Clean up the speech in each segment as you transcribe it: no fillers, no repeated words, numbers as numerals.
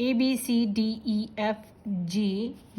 ABCDEFG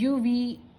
UVWXYZ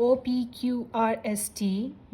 OPQRST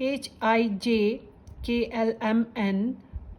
HIJKLMN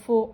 4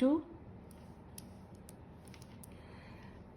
2।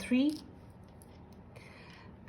3।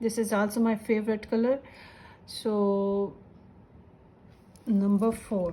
This is also my favorite color. So number 4.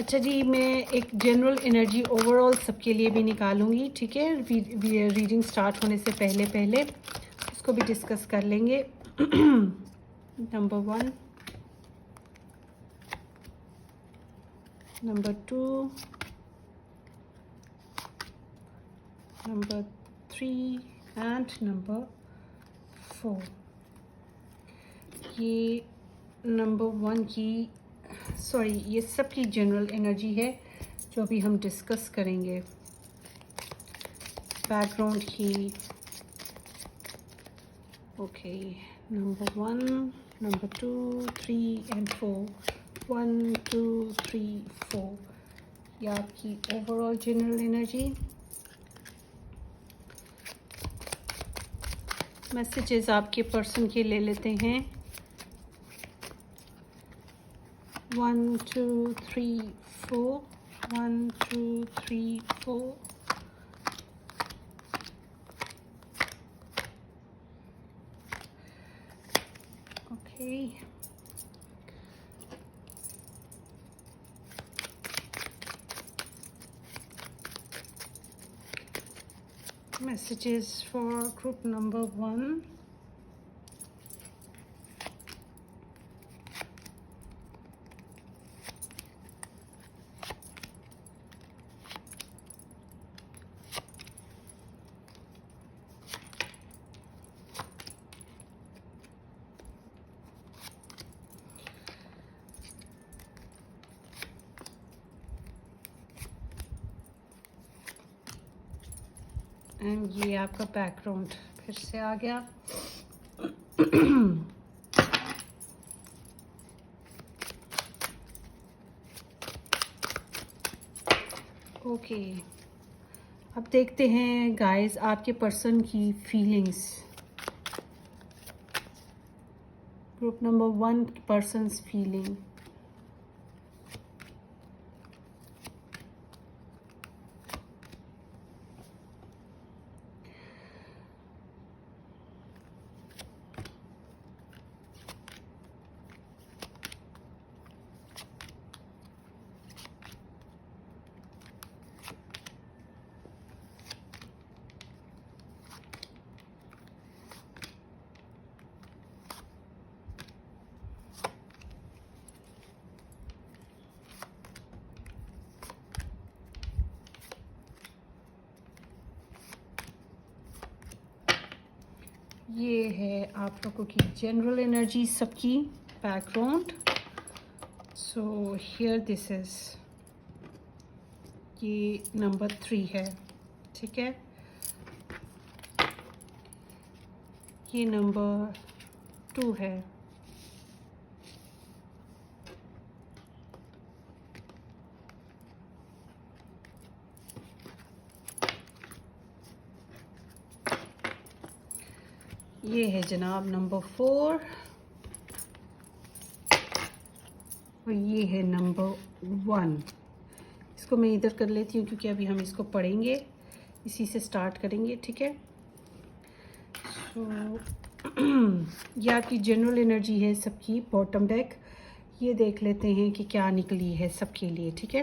اچھا جی، میں ایک general energy over all سب کے لیے بھی نکالوں گی، ٹھیک ہے، ریڈنگ سٹارٹ ہونے سے پہلے اس کو بھی ڈسکس کر لیں گے. Number 1، number 2، number 3 and number 4. یہ نمبر 1 کی یہ سب کی جنرل انرجی ہے جو ابھی ہم ڈسکس کریں گے. بیک گراؤنڈ کی اوکے، نمبر 1، نمبر 2، 3 اینڈ 4. 1 2 3 4 یہ آپ کی over all general energy. Messages آپ کے پرسن کے لے لیتے ہیں. 1 2 3 4 1 2 3 4. Okay, messages for group number 1. And یہ آپ کا بیک گراؤنڈ پھر سے آ گیا. اوکے، اب دیکھتے ہیں گائز آپ کے پرسن کی feelings. Group number 1 persons feeling. یہ ہے آپ لوگوں کی جنرل انرجی سب کی background. So here this is یہ نمبر 3 ہے، ٹھیک ہے. یہ نمبر 2 ہے. یہ ہے جناب نمبر 4 اور یہ ہے نمبر 1. اس کو میں ادھر کر لیتی ہوں کیونکہ ابھی ہم اس کو پڑھیں گے، اسی سے سٹارٹ کریں گے، ٹھیک ہے. سو یہ آپ کی جنرل انرجی ہے سب کی باٹم ڈیک. یہ دیکھ لیتے ہیں کہ کیا نکلی ہے سب کے لیے، ٹھیک ہے.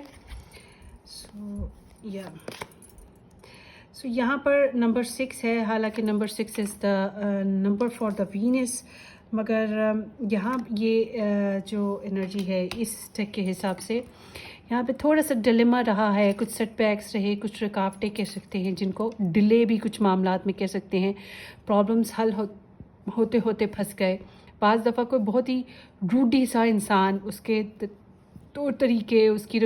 سو یہاں پر نمبر 6 ہے، حالانکہ number 6 is the number for the Venus, مگر یہاں یہ جو انرجی ہے اس ٹیک کے حساب سے یہاں پہ تھوڑا سا ڈلیما رہا ہے. کچھ سیٹ بیکس رہے، کچھ رکاوٹیں کہہ سکتے ہیں جن کو، ڈیلے بھی کچھ معاملات میں کہہ سکتے ہیں. پرابلمس حل ہوتے ہوتے پھنس گئے. بعض دفعہ کوئی بہت ہی روڈی سا انسان، اس کے طور طریقے، اس کے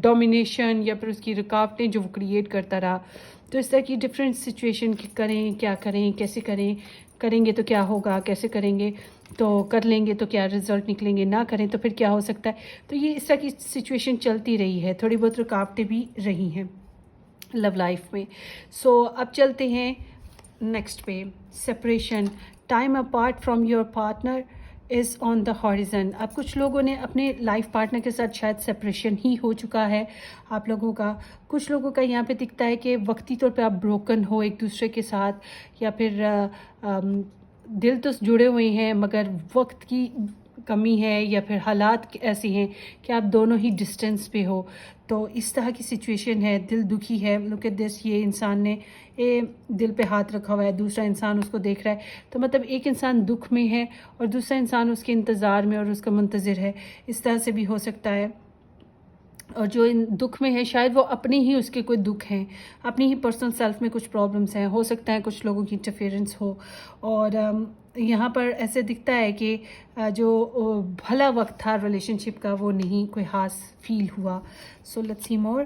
ڈومینیشن یا پھر اس کی رکاوٹیں جو وہ کریٹ کرتا رہا، تو اس طرح کی ڈفرینٹ سچویشن کی کریں، کیا کریں، کیسے کریں گے تو کیا ہوگا، کیسے کریں گے تو کر لیں گے تو کیا رزلٹ نکلیں گے، نہ کریں تو پھر کیا ہو سکتا ہے. تو یہ اس طرح کی سچویشن چلتی رہی ہے، تھوڑی بہت رکاوٹیں بھی رہی ہیں لو لائف میں. سو اب چلتے ہیں نیکسٹ پہ. Separation, time apart from your partner is on the horizon. اب کچھ لوگوں نے اپنے لائف پارٹنر کے ساتھ شاید سپریشن ہی ہو چکا ہے آپ لوگوں کا. کچھ لوگوں کا یہاں پہ دکھتا ہے کہ وقتی طور پہ آپ بروکن ہو ایک دوسرے کے ساتھ، یا پھر دل تو جڑے ہوئے ہیں مگر وقت کی کمی ہے یا پھر حالات ایسے ہیں کہ آپ دونوں ہی ڈسٹینس پہ ہو. تو اس طرح کی سچویشن ہے, دل دکھی ہے. لک ایٹ دس, یہ انسان نے دل پہ ہاتھ رکھا ہوا ہے, دوسرا انسان اس کو دیکھ رہا ہے. تو مطلب ایک انسان دکھ میں ہے اور دوسرا انسان اس کے انتظار میں اور اس کا منتظر ہے. اس طرح سے بھی ہو سکتا ہے. اور جو دکھ میں ہے شاید وہ اپنے ہی اس کے کوئی دکھ ہیں, اپنی ہی پرسنل سیلف میں کچھ پرابلمس ہیں. ہو سکتا ہے کچھ لوگوں کی انٹرفیئرنس ہو. اور یہاں پر ایسے دکھتا ہے کہ جو بھلا وقت تھا ریلیشن شپ کا وہ نہیں کوئی خاص فیل ہوا. سو let's C more.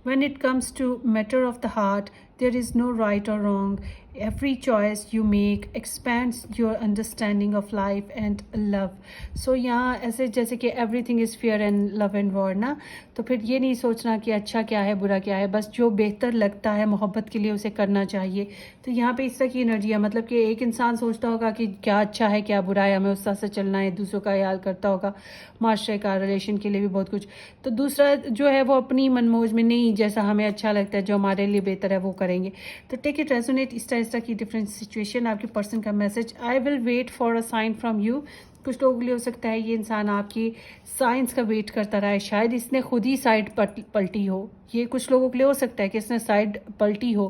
When it comes to matter of the heart, there is no right or wrong. Every choice you make expands your understanding of life and love. So یہاں ایسے جیسے کہ everything is fair and love and war نا, تو پھر یہ نہیں سوچنا کہ اچھا کیا ہے برا کیا ہے, بس جو بہتر لگتا ہے محبت کے لیے اسے کرنا چاہیے. تو یہاں پہ اس طرح کی انرجی ہے, مطلب کہ ایک انسان سوچتا ہوگا کہ کیا اچھا ہے کیا برا ہے, ہمیں اس طرح سے چلنا ہے, دوسروں کا خیال کرتا ہوگا, معاشرے کا, ریلیشن کے لیے بھی بہت کچھ. تو دوسرا جو ہے وہ اپنی من موج میں نہیں, جیسا ہمیں اچھا لگتا ہے جو ہمارے لیے بہتر ہے وہ کریں گے. تو ٹیک اٹ ریزونیٹ. اس طرح کی ڈفرینٹ سچویشن, آپ کے پرسن کا message. I will wait for a sign from you. کچھ لوگوں کے لیے ہو سکتا ہے یہ انسان آپ کی سائنس کا ویٹ کرتا رہا ہے, شاید اس نے خود ہی سائڈ پلٹی ہو. یہ کچھ لوگوں کے لیے ہو سکتا ہے کہ اس نے سائڈ پلٹی ہو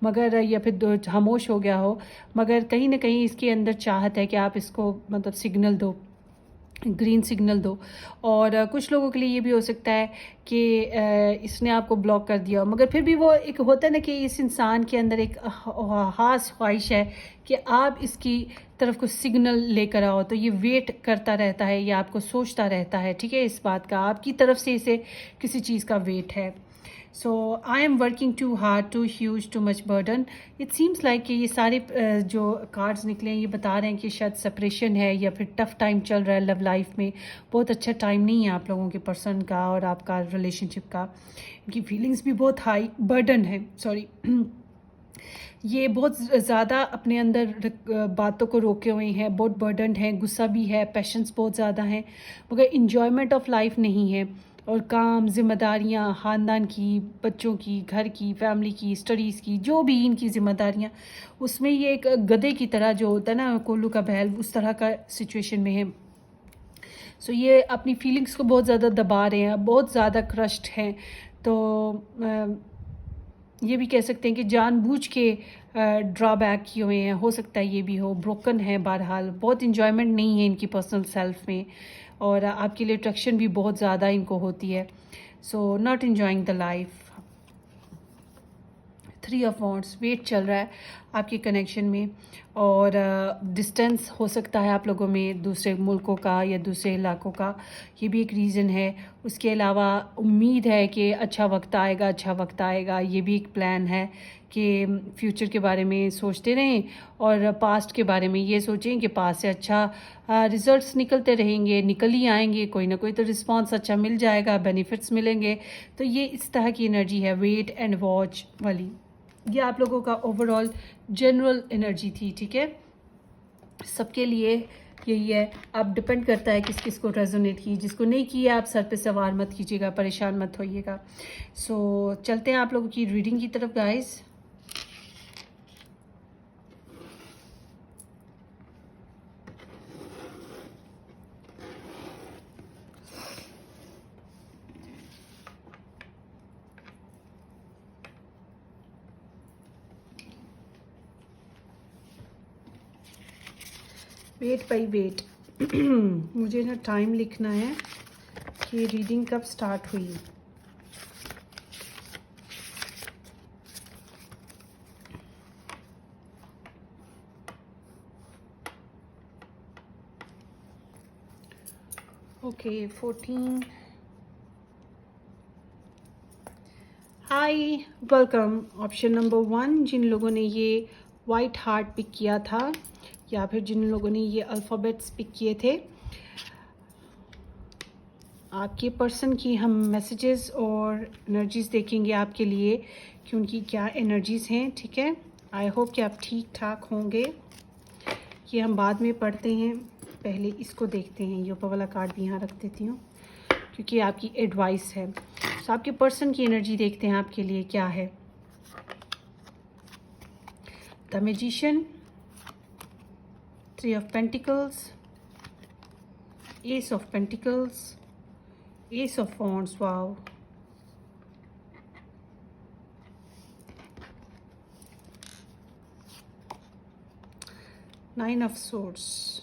مگر, یا پھر خاموش ہو گیا ہو, مگر کہیں نہ کہیں اس کے اندر چاہت ہے کہ آپ اس کو مطلب سگنل دو, گرین سگنل دو. اور کچھ لوگوں کے لیے یہ بھی ہو سکتا ہے کہ اس نے آپ کو بلاک کر دیا, مگر پھر بھی وہ ایک ہوتا ہے نا کہ اس انسان کے اندر ایک خاص خواہش ہے کہ آپ اس کی طرف کچھ سگنل لے کر آؤ. تو یہ ویٹ کرتا رہتا ہے یا آپ کو سوچتا رہتا ہے, ٹھیک ہے, اس بات کا آپ کی طرف سے اسے کسی چیز کا ویٹ ہے. So I am working too hard, too huge, too much burden. It seems like کہ یہ سارے جو کارڈز نکلے ہیں یہ بتا رہے ہیں کہ شاید سپریشن ہے یا پھر ٹف ٹائم چل رہا ہے لو لائف میں. بہت اچھا ٹائم نہیں ہے آپ لوگوں کے پرسن کا اور آپ کا ریلیشن شپ کا. ان کی فیلنگس بھی بہت ہائی برڈن ہے, سوری یہ بہت زیادہ اپنے اندر باتوں کو روکے ہوئے ہیں, بہت برڈنڈ ہیں, غصہ بھی ہے, پیشنس بہت زیادہ ہیں, مگر انجوائمنٹ آف لائف نہیں ہے. اور کام, ذمہ داریاں, خاندان کی, بچوں کی, گھر کی, فیملی کی, اسٹڈیز کی, جو بھی ان کی ذمہ داریاں, اس میں یہ ایک گدھے کی طرح جو ہوتا ہے نا کولو کا بیل, اس طرح کا سچویشن میں ہے. سو یہ اپنی فیلنگس کو بہت زیادہ دبا رہے ہیں, بہت زیادہ کرشڈ ہیں. تو یہ بھی کہہ سکتے ہیں کہ جان بوجھ کے ڈرا بیک کیے ہوئے ہیں, ہو سکتا ہے یہ بھی ہو, بروکن ہے. بہرحال بہت انجوائمنٹ نہیں ہے ان کی پرسنل سیلف میں, اور آپ کے لیے اٹریکشن بھی بہت زیادہ ان کو ہوتی ہے. So not enjoying the life. 3 of wands, wait چل رہا ہے آپ کے کنیکشن میں, اور ڈسٹینس ہو سکتا ہے آپ لوگوں میں دوسرے ملکوں کا یا دوسرے علاقوں کا, یہ بھی ایک ریزن ہے. اس کے علاوہ امید ہے کہ اچھا وقت آئے گا, اچھا وقت آئے گا, یہ بھی ایک پلان ہے کہ فیوچر کے بارے میں سوچتے رہیں اور پاسٹ کے بارے میں یہ سوچیں کہ پاسٹ سے اچھا ریزلٹس نکلتے رہیں گے, نکل ہی آئیں گے, کوئی نہ کوئی تو رسپانس اچھا مل جائے گا, بینیفٹس ملیں گے. تو یہ اس طرح کی انرجی ہے ویٹ اینڈ واچ والی. یہ آپ لوگوں کا اوور آل جنرل انرجی تھی, ٹھیک ہے, سب کے لیے یہی ہے. اب ڈپینڈ کرتا ہے کس کس کو ریزونیٹ کی, جس کو نہیں کیا آپ سر پہ سوار مت کیجیے گا, پریشان مت ہوئیے گا. سو چلتے ہیں آپ لوگوں کی ریڈنگ کی طرف گائز. ویٹ بائی ویٹ, مجھے نا ٹائم لکھنا ہے کہ ریڈنگ کب سٹارٹ ہوئی. Okay 14. High, welcome. Option number 1, جن لوگوں نے یہ وائٹ ہارٹ پک کیا تھا یا پھر جن لوگوں نے یہ الفابیٹس پک کیے تھے, آپ کے پرسن کی ہم میسیجز اور انرجیز دیکھیں گے آپ کے لیے کہ ان کی کیا انرجیز ہیں, ٹھیک ہے. آئی ہوپ کہ آپ ٹھیک ٹھاک ہوں گے. یہ ہم بعد میں پڑھتے ہیں, پہلے اس کو دیکھتے ہیں. یہ اوپر والا کارڈ بھی یہاں رکھ دیتی ہوں کیونکہ آپ کی ایڈوائس ہے. تو آپ کے پرسن کی انرجی دیکھتے ہیں آپ کے لیے کیا ہے. The magician, 3 of pentacles, Ace of Pentacles, Ace of Wands, wow. Nine of Swords.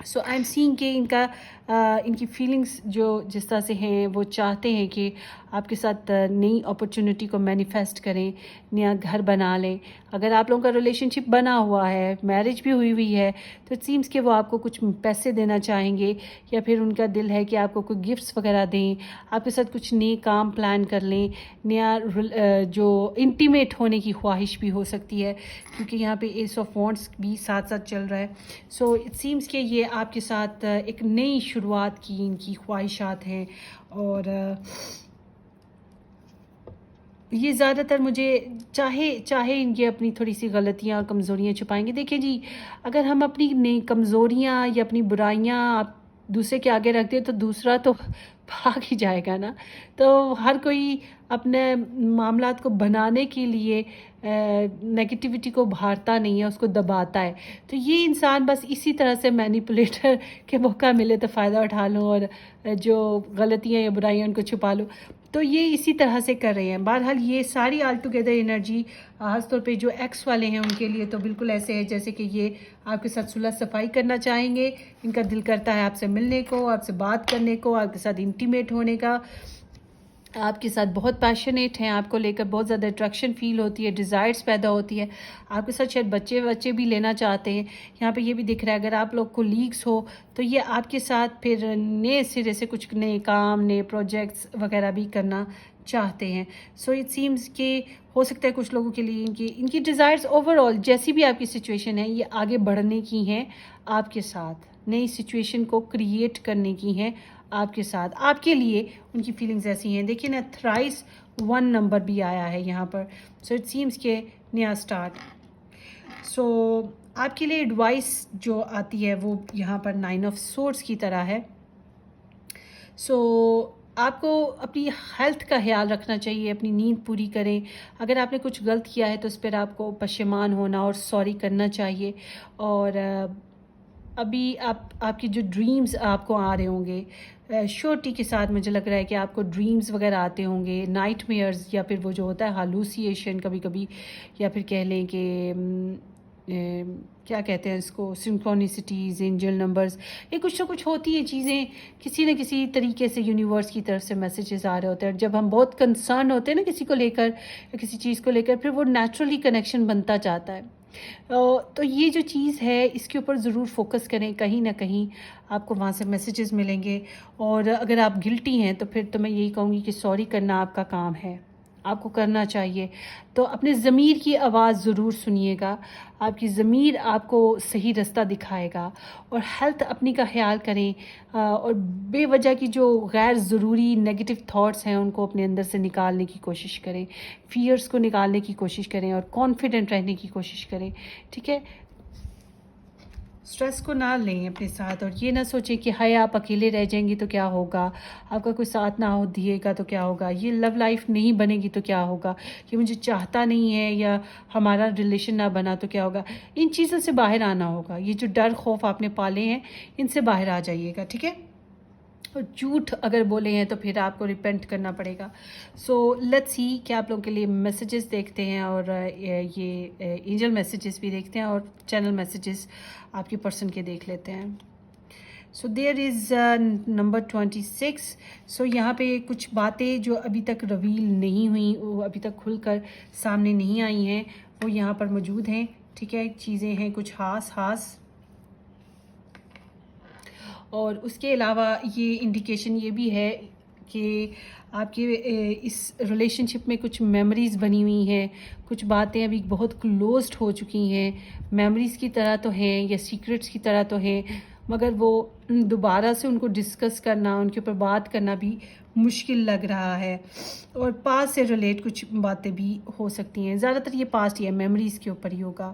So I am seeing کہ ان کی فیلنگس جو جس طرح سے ہیں وہ چاہتے ہیں کہ آپ کے ساتھ نئی اپرچونٹی کو مینیفیسٹ کریں، نیا گھر بنا لیں. اگر آپ لوگوں کا ریلیشن شپ بنا ہوا ہے، میرج بھی ہوئی ہے، تو اٹ سیمس کہ وہ آپ کو کچھ پیسے دینا چاہیں گے، یا پھر ان کا دل ہے کہ آپ کو کوئی گفٹس وغیرہ دیں، آپ کے ساتھ کچھ نئے کام پلان کر لیں، نیا جو انٹیمیٹ ہونے کی خواہش بھی ہو سکتی ہے، کیونکہ یہاں پہ ایس آف وانڈس بھی ساتھ ساتھ چل رہا ہے. سو اٹ سیمس کہ یہ آپ کے ساتھ ایک نئی شروعات کی ان کی خواہشات ہیں. اور یہ زیادہ تر مجھے چاہے ان کی اپنی تھوڑی سی غلطیاں اور کمزوریاں چھپائیں گے. دیکھیں جی، اگر ہم اپنی نئی کمزوریاں یا اپنی برائیاں آپ دوسرے کے آگے رکھ دیں تو دوسرا تو بھاگ ہی جائے گا نا. تو ہر کوئی اپنے معاملات کو بنانے کے لیے نگیٹیوٹی کو بھارتا نہیں ہے، اس کو دباتا ہے. تو یہ انسان بس اسی طرح سے مینیپولیٹر کے موقع ملے تو فائدہ اٹھا لو، اور جو غلطیاں یا برائیاں ان کو چھپا لو. تو یہ اسی طرح سے کر رہے ہیں. بہرحال یہ ساری آل ٹوگیدر انرجی خاص طور پہ جو ایکس والے ہیں ان کے لیے تو بالکل ایسے ہے جیسے کہ یہ آپ کے ساتھ صلح صفائی کرنا چاہیں گے. ان کا دل کرتا ہے آپ سے ملنے کو، آپ سے بات کرنے کو، آپ کے ساتھ انٹیمیٹ ہونے کا. آپ کے ساتھ بہت پیشنیٹ ہیں، آپ کو لے کر بہت زیادہ اٹریکشن فیل ہوتی ہے، ڈیزائرز پیدا ہوتی ہے. آپ کے ساتھ شاید بچے بھی لینا چاہتے ہیں. یہاں پہ یہ بھی دکھ رہا ہے اگر آپ لوگ کولیگس ہو تو یہ آپ کے ساتھ پھر نئے سرے سے کچھ نئے کام، نئے پروجیکٹس وغیرہ بھی کرنا چاہتے ہیں. سو اٹ سیمز کہ ہو سکتا ہے کچھ لوگوں کے لیے ان کی ڈیزائرز اوور آل جیسی بھی آپ کی سچویشن ہے یہ آگے بڑھنے کی ہیں، آپ کے ساتھ نئی سچویشن کو کریٹ کرنے کی ہیں آپ کے ساتھ. آپ کے لیے ان کی فیلنگز ایسی ہیں. دیکھیں نا، تھرائس 1 نمبر بھی آیا ہے یہاں پر. سو اٹ سیمس کہ نیا اسٹارٹ. سو آپ کے لیے ایڈوائس جو آتی ہے وہ یہاں پر 9 آف سورڈز کی طرح ہے. سو آپ کو اپنی ہیلتھ کا خیال رکھنا چاہیے، اپنی نیند پوری کریں. اگر آپ نے کچھ غلط کیا ہے تو اس پر آپ کو پشیمان ہونا اور سوری کرنا چاہیے. اور ابھی آپ کی جو ڈریمز آپ کو آ رہے ہوں گے شورٹی کے ساتھ، مجھے لگ رہا ہے کہ آپ کو ڈریمز وغیرہ آتے ہوں گے، نائٹ میئرز، یا پھر وہ جو ہوتا ہے ہالوسیشن کبھی کبھی، یا پھر کہہ لیں کہ کیا کہتے ہیں اس کو، سنکرونیسٹیز، اینجل نمبرز، یہ کچھ نہ کچھ ہوتی ہیں چیزیں کسی نہ کسی طریقے سے یونیورس کی طرف سے میسیجز آ رہے ہوتے ہیں. اور جب ہم بہت کنسرن ہوتے ہیں نا کسی کو لے کر یا کسی چیز کو لے کر، پھر وہ نیچرلی کنیکشن بنتا جاتا ہے. تو یہ جو چیز ہے اس کے اوپر ضرور فوکس کریں، کہیں نہ کہیں آپ کو وہاں سے میسیجز ملیں گے. اور اگر آپ گلٹی ہیں تو پھر تو میں یہی کہوں گی کہ سوری کرنا آپ کا کام ہے، آپ کو کرنا چاہیے. تو اپنے ضمیر کی آواز ضرور سنیے گا، آپ کی ضمیر آپ کو صحیح رستہ دکھائے گا. اور ہیلتھ اپنی کا خیال کریں، اور بے وجہ کی جو غیر ضروری نیگیٹو تھاٹس ہیں ان کو اپنے اندر سے نکالنے کی کوشش کریں، فیئرس کو نکالنے کی کوشش کریں، اور کانفیڈنٹ رہنے کی کوشش کریں. ٹھیک ہے، اسٹریس کو نہ لیں اپنے ساتھ، اور یہ نہ سوچیں کہ ہائے آپ اکیلے رہ جائیں گے تو کیا ہوگا، آپ کا کوئی ساتھ نہ دیے گا تو کیا ہوگا، یہ لو لائف نہیں بنے گی تو کیا ہوگا، یہ مجھے چاہتا نہیں ہے یا ہمارا ریلیشن نہ بنا تو کیا ہوگا. ان چیزوں سے باہر آنا ہوگا. یہ جو ڈر خوف آپ نے پالے ہیں ان سے باہر آ جائیے گا. ٹھیک ہے، اور جھوٹ اگر بولے ہیں تو پھر آپ کو ریپینٹ کرنا پڑے گا. سو لیٹس سی کہ آپ لوگوں کے لیے میسیجز دیکھتے ہیں، اور یہ اینجل میسیجز بھی دیکھتے ہیں، اور چینل میسیجز آپ کے پرسن کے دیکھ لیتے ہیں. سو دیر از نمبر 26. سو یہاں پہ کچھ باتیں جو ابھی تک ریویل نہیں ہوئیں، وہ ابھی تک کھل کر سامنے نہیں آئی ہیں، وہ یہاں پر موجود ہیں. ٹھیک ہے، چیزیں ہیں کچھ خاص. اور اس کے علاوہ یہ انڈیکیشن یہ بھی ہے کہ آپ کے اس ریلیشن شپ میں کچھ میموریز بنی ہوئی ہیں، کچھ باتیں ابھی بہت کلوزڈ ہو چکی ہیں، میموریز کی طرح تو ہیں یا سیکرٹس کی طرح تو ہیں، مگر وہ دوبارہ سے ان کو ڈسکس کرنا، ان کے اوپر بات کرنا بھی مشکل لگ رہا ہے. اور پاسٹ سے ریلیٹ کچھ باتیں بھی ہو سکتی ہیں. زیادہ تر یہ پاسٹ یا میموریز کے اوپر ہی ہوگا.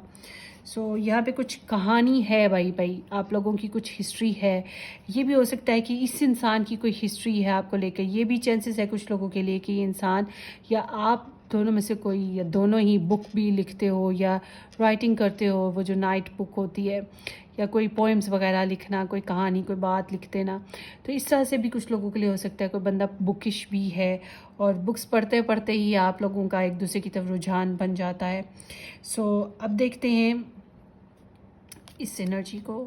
سو یہاں پہ کچھ کہانی ہے بھائی آپ لوگوں کی کچھ ہسٹری ہے. یہ بھی ہو سکتا ہے کہ اس انسان کی کوئی ہسٹری ہے آپ کو لے کے. یہ بھی چانسز ہے کچھ لوگوں کے لیے کہ یہ انسان یا آپ دونوں میں سے کوئی یا دونوں ہی بک بھی لکھتے ہو یا رائٹنگ کرتے ہو، وہ جو نائٹ بک ہوتی ہے، یا کوئی پوئمز وغیرہ لکھنا، کوئی کہانی کوئی بات لکھ دینا. تو اس طرح سے بھی کچھ لوگوں کے لیے ہو سکتا ہے. کوئی بندہ بکش بھی ہے اور بکس پڑھتے پڑھتے ہی آپ لوگوں کا ایک دوسرے کی طرف رجحان بن جاتا ہے. سو اب دیکھتے ہیں اس انرجی کو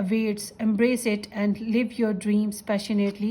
awaits, embrace it and live your dreams passionately.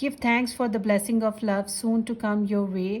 Give thanks for the blessing of love soon to come your way.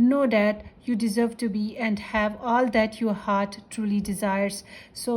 Know that you deserve to be and have all that your heart truly desires. So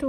2,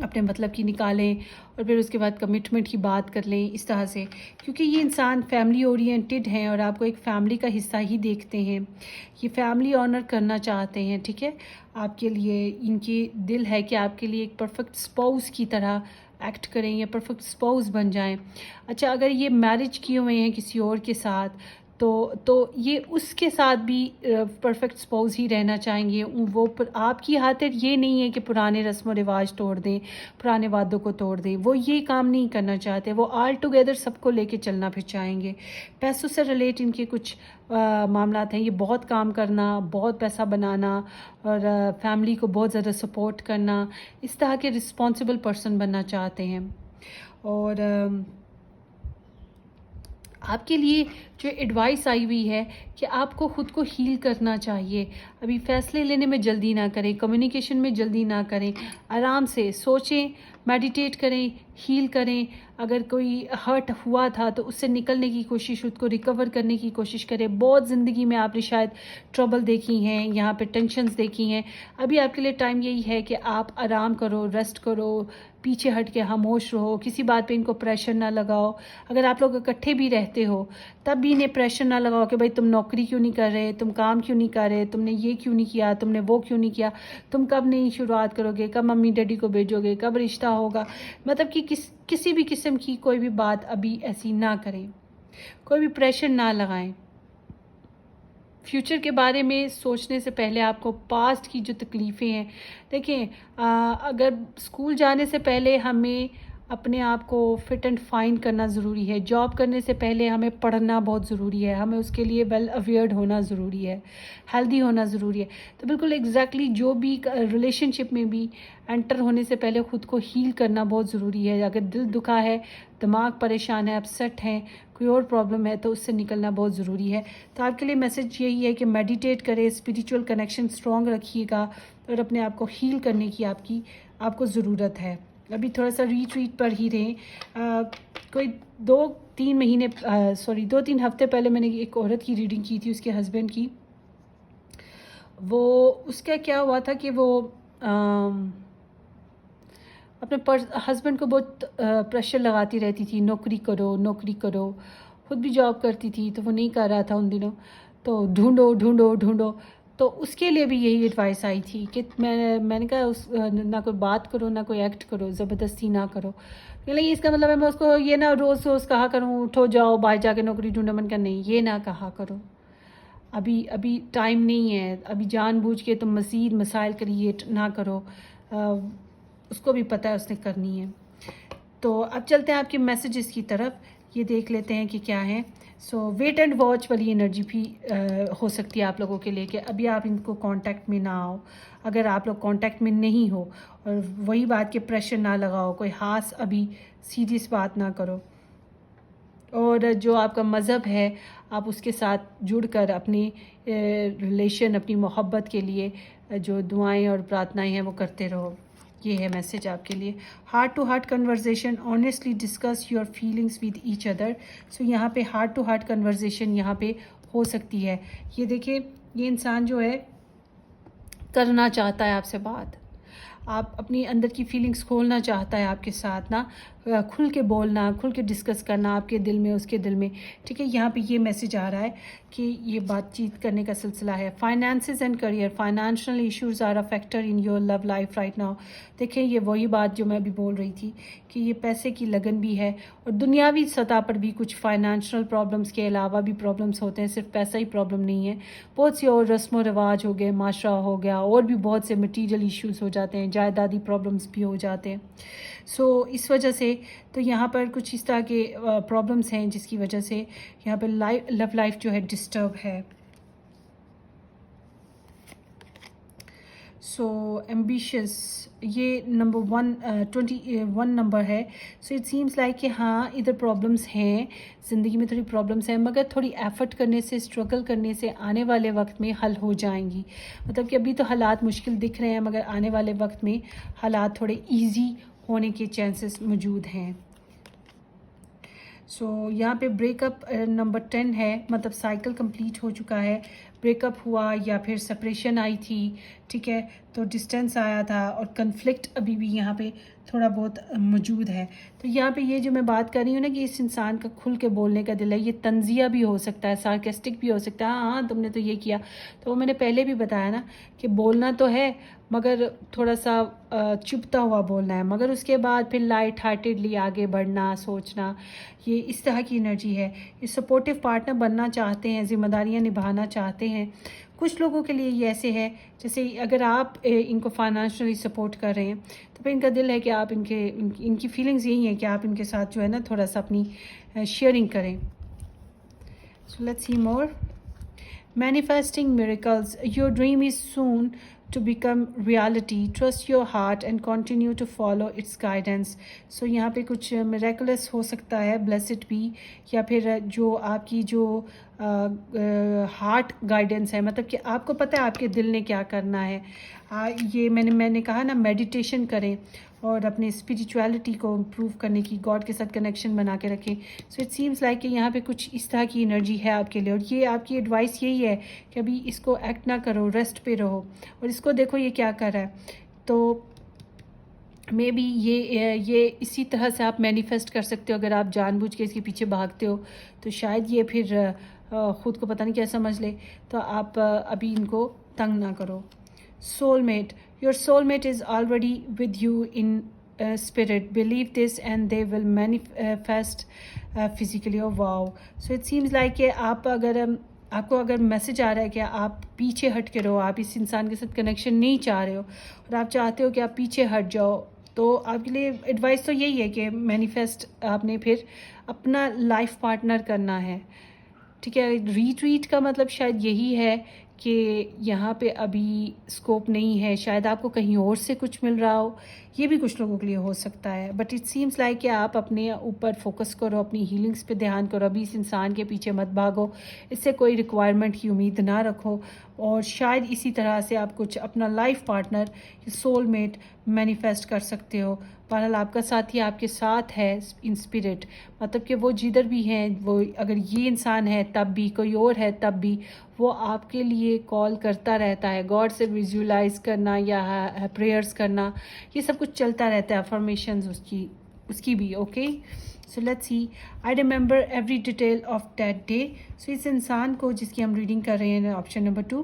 اپنے مطلب کی نکالیں اور پھر اس کے بعد commitment کی بات کر لیں اس طرح سے، کیونکہ یہ انسان فیملی اورینٹڈ ہیں اور آپ کو ایک فیملی کا حصہ ہی دیکھتے ہیں، یہ فیملی آنر کرنا چاہتے ہیں، ٹھیک ہے، آپ کے لیے ان کی دل ہے کہ آپ کے لیے ایک پرفیکٹ اسپاؤس کی طرح ایکٹ کریں یا پرفیکٹ اسپاؤس بن جائیں۔ اچھا، اگر یہ میرج کیے ہوئے ہیں کسی اور کے ساتھ تو یہ اس کے ساتھ بھی پرفیکٹ اسپاؤس ہی رہنا چاہیں گے، وہ آپ کی خاطر یہ نہیں ہے کہ پرانے رسم و رواج توڑ دیں، پرانے وعدوں کو توڑ دیں، وہ یہ کام نہیں کرنا چاہتے، وہ آل ٹوگیدر سب کو لے کے چلنا پھر چاہیں گے۔ پیسوں سے ریلیٹ ان کے کچھ معاملات ہیں، یہ بہت کام کرنا، بہت پیسہ بنانا اور فیملی کو بہت زیادہ سپورٹ کرنا، اس طرح کے رسپانسبل پرسن بننا چاہتے ہیں۔ اور آپ کے لیے جو ایڈوائس آئی ہوئی ہے کہ آپ کو خود کو ہیل کرنا چاہیے، ابھی فیصلے لینے میں جلدی نہ کریں، کمیونیکیشن میں جلدی نہ کریں، آرام سے سوچیں، میڈیٹیٹ کریں، ہیل کریں، اگر کوئی ہرٹ ہوا تھا تو اس سے نکلنے کی کوشش، خود کو ریکور کرنے کی کوشش کریں۔ بہت زندگی میں آپ نے شاید ٹربل دیکھی ہیں، یہاں پہ ٹینشنز دیکھی ہیں، ابھی آپ کے لیے ٹائم یہی ہے کہ آپ آرام کرو، ریسٹ کرو، پیچھے ہٹ کے خاموش رہو، کسی بات پہ ان کو پریشر نہ لگاؤ۔ اگر آپ لوگ اکٹھے بھی رہتے ہو تب بھی انہیں پریشر نہ لگاؤ کہ بھائی تم نوکری کیوں نہیں کر رہے، تم کام کیوں نہیں کر رہے، تم نے یہ کیوں نہیں کیا، تم نے وہ کیوں نہیں کیا، تم کب نہیں شروعات کرو گے، کب ممی ڈیڈی کو بھیجو گے، کب رشتہ ہوگا، مطلب کہ کسی بھی قسم کی کوئی بھی بات ابھی ایسی نہ کریں، کوئی بھی پریشر نہ لگائیں۔ فیوچر کے بارے میں سوچنے سے پہلے آپ کو پاسٹ کی جو تکلیفیں ہیں، دیکھیں اگر اسکول جانے سے پہلے ہمیں اپنے آپ کو فٹ اینڈ فائن کرنا ضروری ہے، جاب کرنے سے پہلے ہمیں پڑھنا بہت ضروری ہے، ہمیں اس کے لیے ویل اویئرڈ ہونا ضروری ہے، ہیلدی ہونا ضروری ہے۔ تو بالکل ایگزیکٹلی جو بھی ریلیشن شپ میں بھی انٹر ہونے سے پہلے خود کو ہیل کرنا بہت ضروری ہے۔ اگر دل دکھا ہے، دماغ پریشان ہے، اپسیٹ ہے، کوئی اور پرابلم ہے تو اس سے نکلنا بہت ضروری ہے۔ تو آپ کے لیے میسج یہی ہے کہ میڈیٹیٹ کریں، اسپریچول کنیکشن اسٹرانگ رکھیے گا اور اپنے آپ کو ہیل کرنے کی آپ کو ضرورت ہے۔ ابھی تھوڑا سا ریٹریٹ پر ہی رہیں۔ کوئی 2-3 ہفتے پہلے میں نے ایک عورت کی ریڈنگ کی تھی، اس کے ہسبینڈ کی، اس کا کیا ہوا تھا کہ وہ اپنے ہسبینڈ کو بہت پریشر لگاتی رہتی تھی، نوکری کرو نوکری کرو، خود بھی جاب کرتی تھی تو وہ نہیں کر رہا تھا ان دنوں، تو ڈھونڈو ڈھونڈو ڈھونڈو، تو اس کے لیے بھی یہی ایڈوائس آئی تھی کہ میں نے کہا نہ کوئی بات کرو، نہ کوئی ایکٹ کرو، زبردستی نہ کرو۔ اس کا مطلب ہے میں اس کو یہ نہ روز کہا کروں اٹھو جاؤ باہر جا کے نوکری ڈھونڈو، من کا نہیں، یہ نہ کہا کرو، ابھی ٹائم نہیں ہے، ابھی جان بوجھ کے تم مزید مسائل کریٹ نہ کرو، اس کو بھی پتہ ہے اس نے کرنی ہے۔ تو اب چلتے ہیں آپ کے میسیجز کی طرف، یہ دیکھ لیتے ہیں کہ کیا ہے۔ ویٹ اینڈ واچ والی انرجی بھی ہو سکتی ہے آپ لوگوں کے لیے کہ ابھی آپ ان کو کانٹیکٹ میں نہ آؤ، اگر آپ لوگ کانٹیکٹ میں نہیں ہو، اور وہی بات کہ پریشر نہ لگاؤ، کوئی خاص ابھی سیریس بات نہ کرو، اور جو آپ کا مذہب ہے آپ اس کے ساتھ جڑ کر اپنی ریلیشن، اپنی محبت کے لیے جو دعائیں اور پرارتھنائیں ہیں وہ کرتے رہو۔ یہ ہے میسیج آپ کے لیے۔ Heart to heart conversation, honestly discuss your feelings with each other. یہاں پہ ہارٹ ٹو ہارٹ کنورزیشن یہاں پہ ہو سکتی ہے۔ یہ دیکھیں، یہ انسان جو ہے کرنا چاہتا ہے آپ سے بات، آپ اپنی اندر کی فیلنگس کھولنا چاہتا ہے آپ کے ساتھ، نا کھل کے بولنا، کھل کے ڈسکس کرنا آپ کے دل میں، اس کے دل میں، ٹھیک ہے۔ یہاں پہ یہ میسیج آ رہا ہے کہ یہ بات چیت کرنے کا سلسلہ ہے۔ Finances and career, financial issues are a factor in your love life right now. دیکھیں یہ وہی بات جو میں ابھی بول رہی تھی کہ یہ پیسے کی لگن بھی ہے، اور دنیاوی سطح پر بھی کچھ فائنینشیل پرابلمس کے علاوہ بھی پرابلمس ہوتے ہیں، صرف پیسہ ہی پرابلم نہیں ہے، بہت سی اور رسم و رواج ہو گئے، معاشرہ ہو گیا، اور بھی بہت سے مٹیریل ایشوز ہو جاتے ہیں، جائیدادی پرابلمس بھی ہو جاتے ہیں۔ اس وجہ سے تو یہاں پر کچھ اس طرح کے پرابلمس ہیں جس کی وجہ سے یہاں پہ لو لائف جو ہے ڈسٹرب ہے۔ ایمبیشس، یہ نمبر 21 نمبر ہے۔ اٹ سیمس لائک کہ ہاں ادھر پرابلمس ہیں، زندگی میں تھوڑی پرابلمس ہیں، مگر تھوڑی ایفرٹ کرنے سے، اسٹرگل کرنے سے آنے والے وقت میں حل ہو جائیں گی۔ مطلب کہ ابھی تو حالات مشکل دکھ رہے ہیں، مگر آنے والے وقت میں حالات تھوڑے ایزی ہونے کے چانسز موجود ہیں۔ یہاں پہ بریک اپ نمبر 10 ہے، مطلب سائیکل کمپلیٹ ہو چکا ہے، بریک اپ ہوا یا پھر سپریشن آئی تھی، ٹھیک ہے، تو ڈسٹینس آیا تھا، اور کنفلکٹ ابھی بھی یہاں پہ تھوڑا بہت موجود ہے. تو یہاں پہ یہ جو میں بات کر رہی ہوں نا کہ اس انسان کا کھل کے بولنے کا دل ہے، یہ طنزیہ بھی ہو سکتا ہے، سارکسٹک بھی ہو سکتا ہے. ہاں تم نے تو یہ کیا. تو وہ میں نے پہلے بھی بتایا نا کہ بولنا تو ہے مگر تھوڑا سا چپتا ہوا بولنا ہے، مگر اس کے بعد پھر لائٹ ہارٹیڈلی آگے بڑھنا، سوچنا، یہ اس طرح کی انرجی ہے. یہ سپورٹیو پارٹنر بننا چاہتے ہیں، ذمہ داریاں نبھانا چاہتے ہیں. کچھ لوگوں کے لیے یہ ایسے ہے جیسے اگر آپ ان کو فائنانشلی سپورٹ کر رہے ہیں تو پھر ان کا دل ہے کہ آپ ان کی فیلنگز یہی ہیں کہ آپ ان کے ساتھ جو ہے نا تھوڑا سا اپنی شیئرنگ کریں. سو let's C more. Manifesting miracles. Your dream is soon to become reality. Trust your heart and continue to follow its guidance. So یہاں پہ کچھ miraculous ہو سکتا ہے، blessed بھی، یا پھر جو آپ کی جو ہارٹ گائیڈنس ہے، مطلب کہ آپ کو پتہ ہے آپ کے دل نے کیا کرنا ہے. یہ میں نے کہا نا میڈیٹیشن کریں اور اپنے اسپریچویلٹی کو امپروو کرنے کی، گاڈ کے ساتھ کنیکشن بنا کے رکھیں. سو اٹ سیمس لائک کہ یہاں پہ کچھ اس طرح کی انرجی ہے آپ کے لیے، اور یہ آپ کی ایڈوائس یہی ہے کہ ابھی اس کو ایکٹ نہ کرو، ریسٹ پہ رہو اور اس کو دیکھو یہ کیا کر رہا ہے. تو مے بی یہ اسی طرح سے آپ مینیفیسٹ کر سکتے ہو. اگر آپ جان بوجھ کے اس کے پیچھے بھاگتے ہو تو شاید یہ پھر خود کو پتہ نہیں کیا سمجھ لے. تو آپ ابھی ان کو تنگ نہ کرو. Soul mate. Your soulmate is already with you in spirit. Believe this and they will manifest physically. Oh wow. So it seems like کہ آپ کو اگر میسج آ رہا ہے کہ آپ پیچھے ہٹ کے رہو، آپ اس انسان کے ساتھ کنیکشن نہیں چاہ رہے ہو اور آپ چاہتے ہو کہ آپ پیچھے ہٹ جاؤ، تو آپ کے لیے ایڈوائس تو یہی ہے کہ مینیفیسٹ آپ نے پھر اپنا لائف پارٹنر کرنا ہے. ٹھیک ہے. ریٹریٹ کا مطلب شاید یہی ہے کہ یہاں پہ ابھی اسکوپ نہیں ہے، شاید آپ کو کہیں اور سے کچھ مل رہا ہو. یہ بھی کچھ لوگوں کے لیے ہو سکتا ہے. بٹ اٹ سیمس لائک کہ آپ اپنے اوپر فوکس کرو، اپنی ہیلنگس پہ دھیان کرو. ابھی اس انسان کے پیچھے مت بھاگو، اس سے کوئی ریکوائرمنٹ کی امید نہ رکھو، اور شاید اسی طرح سے آپ کچھ اپنا life partner, soul mate manifest کر سکتے ہو. بہرحال آپ کا ساتھی آپ کے ساتھ ہے ان اسپرٹ، مطلب کہ وہ جدھر بھی ہیں، وہ اگر یہ انسان ہے تب بھی، کوئی اور ہے تب بھی، وہ آپ کے لیے کال کرتا رہتا ہے. گاڈ سے ویژولائز کرنا یا پریئرس کرنا، یہ سب کچھ چلتا رہتا ہے. افرمیشنز اس کی بھی. Okay. So let's see. I remember every detail of that day. So اس انسان کو جس کی ہم ریڈنگ کر رہے ہیں، آپشن نمبر 2،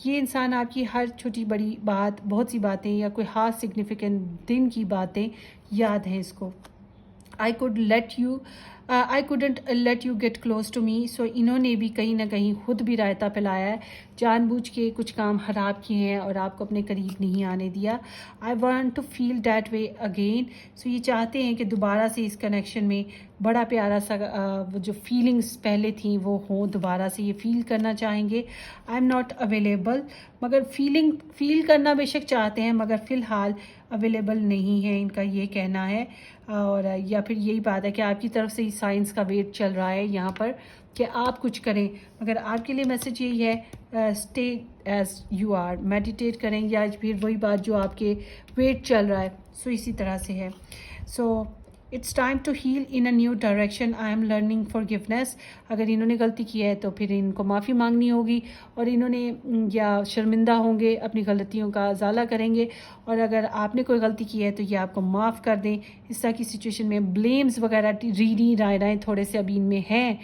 یہ انسان آپ کی ہر چھوٹی بڑی بات، بہت سی باتیں یا کوئی خاص سگنیفیکنٹ دن کی باتیں یاد ہیں اس کو. I couldn't let you get close to me. So انہوں نے بھی کہیں نہ کہیں خود بھی رائتا پلایا ہے، جان بوجھ کے کچھ کام خراب کیے ہیں اور آپ کو اپنے قریب نہیں آنے دیا. I want to feel that way again. So یہ چاہتے ہیں کہ دوبارہ سے اس کنیکشن میں بڑا پیارا سا وہ جو فیلنگز پہلے تھیں وہ ہوں، دوبارہ سے یہ فیل کرنا چاہیں گے. I am not available. مگر فیل کرنا بے شک چاہتے ہیں مگر فی الحال اویلیبل نہیں ہے، ان کا یہ کہنا ہے. اور یا پھر یہی بات ہے کہ آپ کی طرف سے سائنس کا ویٹ چل رہا ہے یہاں پر کہ آپ کچھ کریں، مگر آپ کے لیے میسج یہی ہے stay as you are. Meditate کریں یا پھر وہی بات جو آپ کے ویٹ چل رہا ہے. سو اسی طرح سے ہے. So it's time to heal in a new direction. I am learning forgiveness. اگر انہوں نے غلطی کی ہے تو پھر ان کو معافی مانگنی ہوگی، اور انہوں نے یا شرمندہ ہوں گے، اپنی غلطیوں کا ازالہ کریں گے. اور اگر آپ نے کوئی غلطی کی ہے تو یہ آپ کو معاف کر دیں. اس طرح کی سچویشن میں بلیمز وغیرہ رائے تھوڑے سے ابھی ان میں ہیں.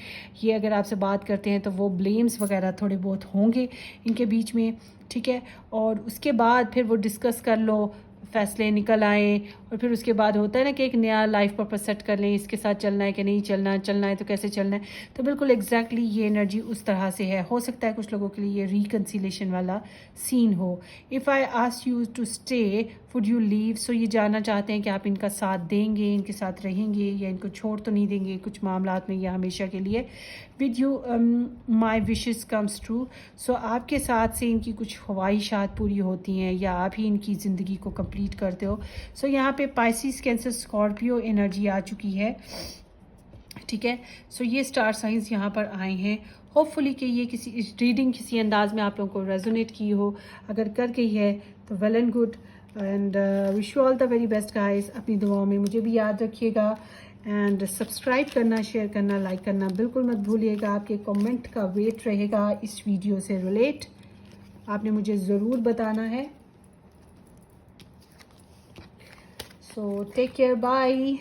یہ اگر آپ سے بات کرتے ہیں تو وہ بلیمز وغیرہ تھوڑے بہت ہوں گے ان کے بیچ میں. ٹھیک ہے. اور اس کے بعد پھر وہ ڈسکس کر لو، فیصلے نکل آئیں، اور پھر اس کے بعد ہوتا ہے نا کہ ایک نیا لائف پرپس سیٹ کر لیں، اس کے ساتھ چلنا ہے کہ نہیں چلنا ہے تو کیسے چلنا ہے. تو بالکل ایگزیکٹلی یہ انرجی اس طرح سے ہے. ہو سکتا ہے کچھ لوگوں کے لیے یہ ریکنسیلیشن والا سین ہو. If I ask you to stay would you leave. So یہ جاننا چاہتے ہیں کہ آپ ان کا ساتھ دیں گے، ان کے ساتھ رہیں گے، یا ان کو چھوڑ تو نہیں دیں گے کچھ معاملات میں یا ہمیشہ کے لیے. With you my wishes comes true. So آپ کے ساتھ سے ان کی کچھ خواہشات پوری ہوتی ہیں یا آپ ہی ان کی زندگی کو کمپلیٹ کرتے ہو. سو یہاں پہ پائسیس، کینسر، اسکارپیو انرجی آ چکی ہے. ٹھیک ہے. سو یہ اسٹار سائنس یہاں پر آئے ہیں. ہوپ فلی کہ یہ کسی ریڈنگ کسی انداز میں آپ لوگوں کو ریزونیٹ کی ہو. اگر کر گئی ہے تو well and good, and wish you all the very best guys. اپنی دعاؤں میں مجھے بھی یاد رکھیے گا، اینڈ سبسکرائب کرنا، شیئر کرنا، لائک کرنا بالکل مت بھولیے گا. آپ کے کمنٹ کا ویٹ رہے گا اس ویڈیو سے ریلیٹ. آپ نے مجھے ضرور بتانا ہے. So take care, bye.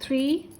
3,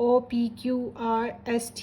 OPQRST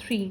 3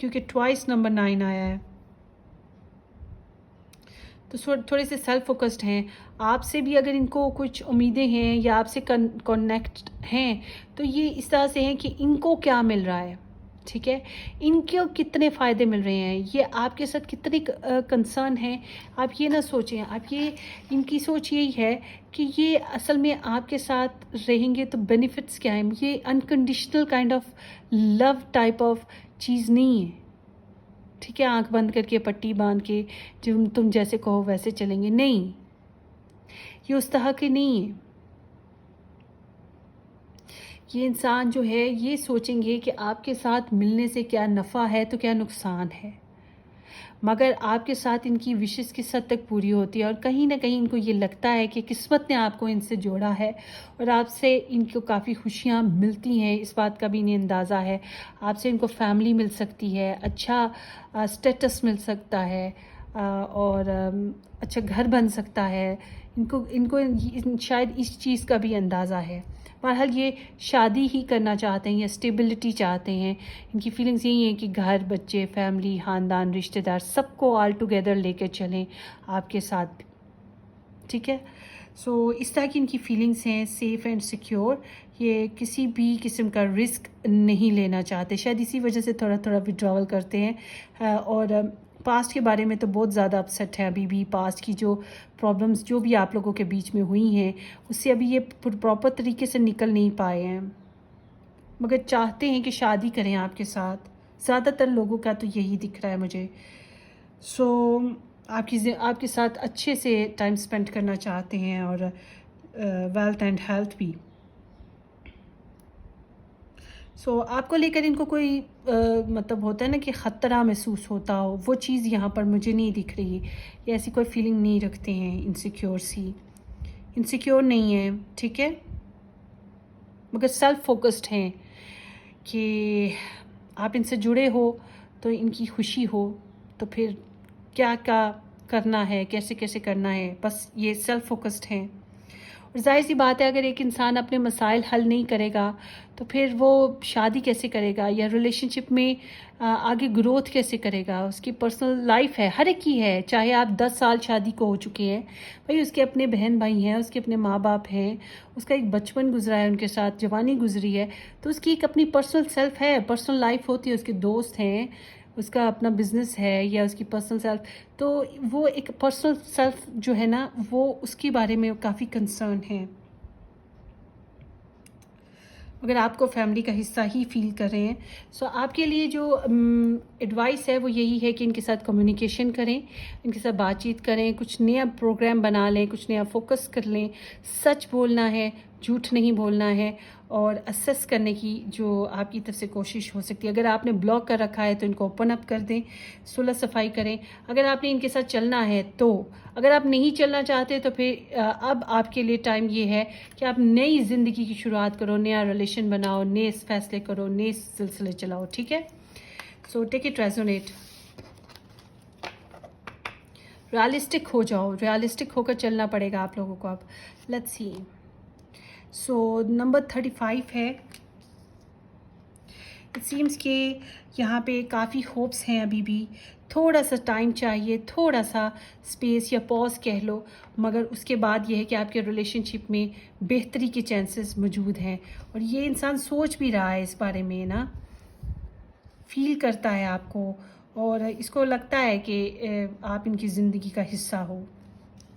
کیونکہ ٹوائس نمبر 9 آیا ہے. تو تھوڑے سے سیلف فوکسڈ ہیں. آپ سے بھی اگر ان کو کچھ امیدیں ہیں یا آپ سے کنیکٹ ہیں تو یہ اس طرح سے ہیں کہ ان کو کیا مل رہا ہے, ٹھیک ہے, ان کو کتنے فائدے مل رہے ہیں, یہ آپ کے ساتھ کتنے کنسرن ہیں. آپ یہ نہ سوچیں, آپ یہ ان کی سوچ یہی ہے کہ یہ اصل میں آپ کے ساتھ رہیں گے تو بینیفٹس کیا ہیں. یہ unconditional kind of love type of چیز نہیں ہے, ٹھیک ہے, آنکھ بند کر کے پٹی باندھ کے جو تم جیسے کہو ویسے چلیں گے, نہیں, یہ اس طرح کے نہیں ہے. یہ انسان جو ہے یہ سوچیں گے کہ آپ کے ساتھ ملنے سے کیا نفع ہے تو کیا نقصان ہے, مگر آپ کے ساتھ ان کی وشز کس حد تک پوری ہوتی ہے, اور کہیں نہ کہیں ان کو یہ لگتا ہے کہ قسمت نے آپ کو ان سے جوڑا ہے اور آپ سے ان کو کافی خوشیاں ملتی ہیں. اس بات کا بھی انہیں اندازہ ہے. آپ سے ان کو فیملی مل سکتی ہے, اچھا اسٹیٹس مل سکتا ہے, اور اچھا گھر بن سکتا ہے. ان کو شاید اس چیز کا بھی اندازہ ہے. بہرحال یہ شادی ہی کرنا چاہتے ہیں یا اسٹیبلٹی چاہتے ہیں. ان کی فیلنگز یہی ہیں کہ گھر, بچے, فیملی, خاندان, رشتہ دار سب کو آل ٹوگیدر لے کے چلیں آپ کے ساتھ, ٹھیک ہے. سو اس طرح کی ان کی فیلنگز ہیں, سیف اینڈ سیکیور. یہ کسی بھی قسم کا رسک نہیں لینا چاہتے, شاید اسی وجہ سے تھوڑا تھوڑا ودراول کرتے ہیں. اور پاسٹ کے بارے میں تو بہت زیادہ اپسیٹ ہے ابھی بھی. پاسٹ کی جو پرابلمز جو بھی آپ لوگوں کے بیچ میں ہوئی ہیں اس سے ابھی یہ پراپر طریقے سے نکل نہیں پائے ہیں, مگر چاہتے ہیں کہ شادی کریں آپ کے ساتھ. زیادہ تر لوگوں کا تو یہی دکھ رہا ہے مجھے. سو آپ کے ساتھ اچھے سے ٹائم سپینڈ کرنا چاہتے ہیں, اور ویلتھ اینڈ ہیلتھ بھی. سو آپ کو لے کر ان کو کوئی مطلب ہوتا ہے نا کہ خطرہ محسوس ہوتا ہو, وہ چیز یہاں پر مجھے نہیں دکھ رہی. یہ ایسی کوئی فیلنگ نہیں رکھتے ہیں انسیکیور نہیں ہیں, ٹھیک ہے, مگر سیلف فوکسڈ ہیں کہ آپ ان سے جڑے ہو تو ان کی خوشی ہو, تو پھر کیا کیا کرنا ہے, کیسے کیسے کرنا ہے, بس یہ سیلف فوکسڈ ہیں. اور ظاہر سی بات ہے اگر ایک انسان اپنے مسائل حل نہیں کرے گا تو پھر وہ شادی کیسے کرے گا, یا ریلیشن شپ میں آگے گروتھ کیسے کرے گا. اس کی پرسنل لائف ہے, ہر ایک کی ہے, چاہے آپ 10 سال شادی کو ہو چکے ہیں, بھائی اس کے اپنے بہن بھائی ہیں, اس کے اپنے ماں باپ ہیں, اس کا ایک بچپن گزرا ہے ان کے ساتھ, جوانی گزری ہے, تو اس کی ایک اپنی پرسنل سیلف ہے, پرسنل لائف ہوتی ہے, اس کے دوست ہیں, اس کا اپنا بزنس ہے, یا اس کی پرسنل سیلف. تو وہ ایک پرسنل سیلف جو ہے نا وہ اس کے بارے میں کافی کنسرن ہے. اگر آپ کو فیملی کا حصہ ہی فیل کر رہے ہیں, سو آپ کے لیے جو ایڈوائس ہے وہ یہی ہے کہ ان کے ساتھ کمیونیکیشن کریں, ان کے ساتھ بات چیت کریں, کچھ نیا پروگرام بنا لیں, کچھ نیا فوکس کر لیں. سچ بولنا ہے, جھوٹ نہیں بولنا ہے, اور اسیس کرنے کی جو آپ کی طرف سے کوشش ہو سکتی ہے. اگر آپ نے بلاک کر رکھا ہے تو ان کو اوپن اپ کر دیں, صلح صفائی کریں. اگر آپ نے ان کے ساتھ چلنا ہے تو, اگر آپ نہیں چلنا چاہتے تو پھر اب آپ کے لیے ٹائم یہ ہے کہ آپ نئی زندگی کی شروعات کرو, نیا ریلیشن بناؤ, نئے فیصلے کرو, نئے سلسلے چلاؤ, ٹھیک ہے. سو ٹیک اٹ ریزونیٹ, ریالسٹک ہو جاؤ, ریالسٹک ہو کر چلنا پڑے گا آپ لوگوں کو. اب لیٹس سی. سو نمبر 35 ہے. اٹ سیمس کہ یہاں پہ کافی ہوپس ہیں, ابھی بھی تھوڑا سا ٹائم چاہیے, تھوڑا سا اسپیس یا پاز کہہ لو, مگر اس کے بعد یہ ہے کہ آپ کے ریلیشن شپ میں بہتری کے چانسز موجود ہیں. اور یہ انسان سوچ بھی رہا ہے اس بارے میں نا, فیل کرتا ہے آپ کو, اور اس کو لگتا ہے کہ آپ ان کی زندگی کا حصہ ہو,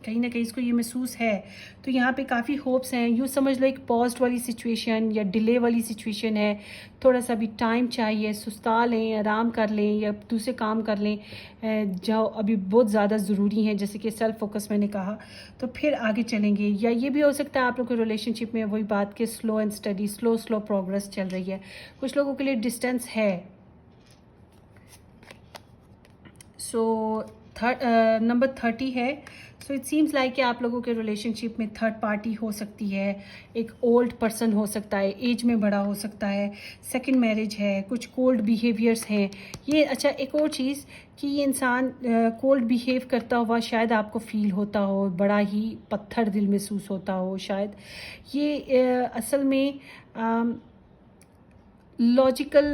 کہیں نہ کہیں اس کو یہ محسوس ہے. تو یہاں پہ کافی ہوپس ہیں. یوں سمجھ لو ایک پازڈ والی سچویشن یا ڈیلے والی سچویشن ہے. تھوڑا سا بھی ٹائم چاہیے, سستا لیں, آرام کر لیں, یا دوسرے کام کر لیں جو ابھی بہت زیادہ ضروری ہیں, جیسے کہ سیلف فوکس میں نے کہا, تو پھر آگے چلیں گے. یا یہ بھی ہو سکتا ہے آپ لوگ کے ریلیشن شپ میں وہی بات کہ slow and study, slow progress چل رہی ہے. کچھ لوگوں کے لیے ڈسٹینس ہے. سو نمبر 30 ہے. سو اٹ سیمس لائک کہ آپ لوگوں کے ریلیشن شپ میں تھرڈ پارٹی ہو سکتی ہے, ایک اولڈ پرسن ہو سکتا ہے, ایج میں بڑا ہو سکتا ہے, سیکنڈ میرج ہے, کچھ کولڈ بیہیویئرس ہیں یہ. اچھا ایک اور چیز کہ یہ انسان کولڈ بیہیو کرتا ہوا شاید آپ کو فیل ہوتا ہو, بڑا ہی پتھر دل محسوس ہوتا ہو شاید. یہ اصل میں logical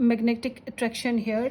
magnetic attraction here.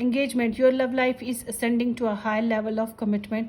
engagement, your love life is ascending to a high level of commitment.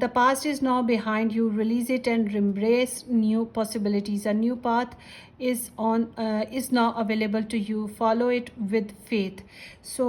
the past is now behind you, release it and embrace new possibilities. A new path is now available to you, follow it with faith. So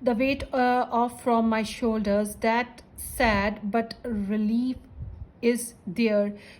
The weight off from my shoulders, that sad but relief is there.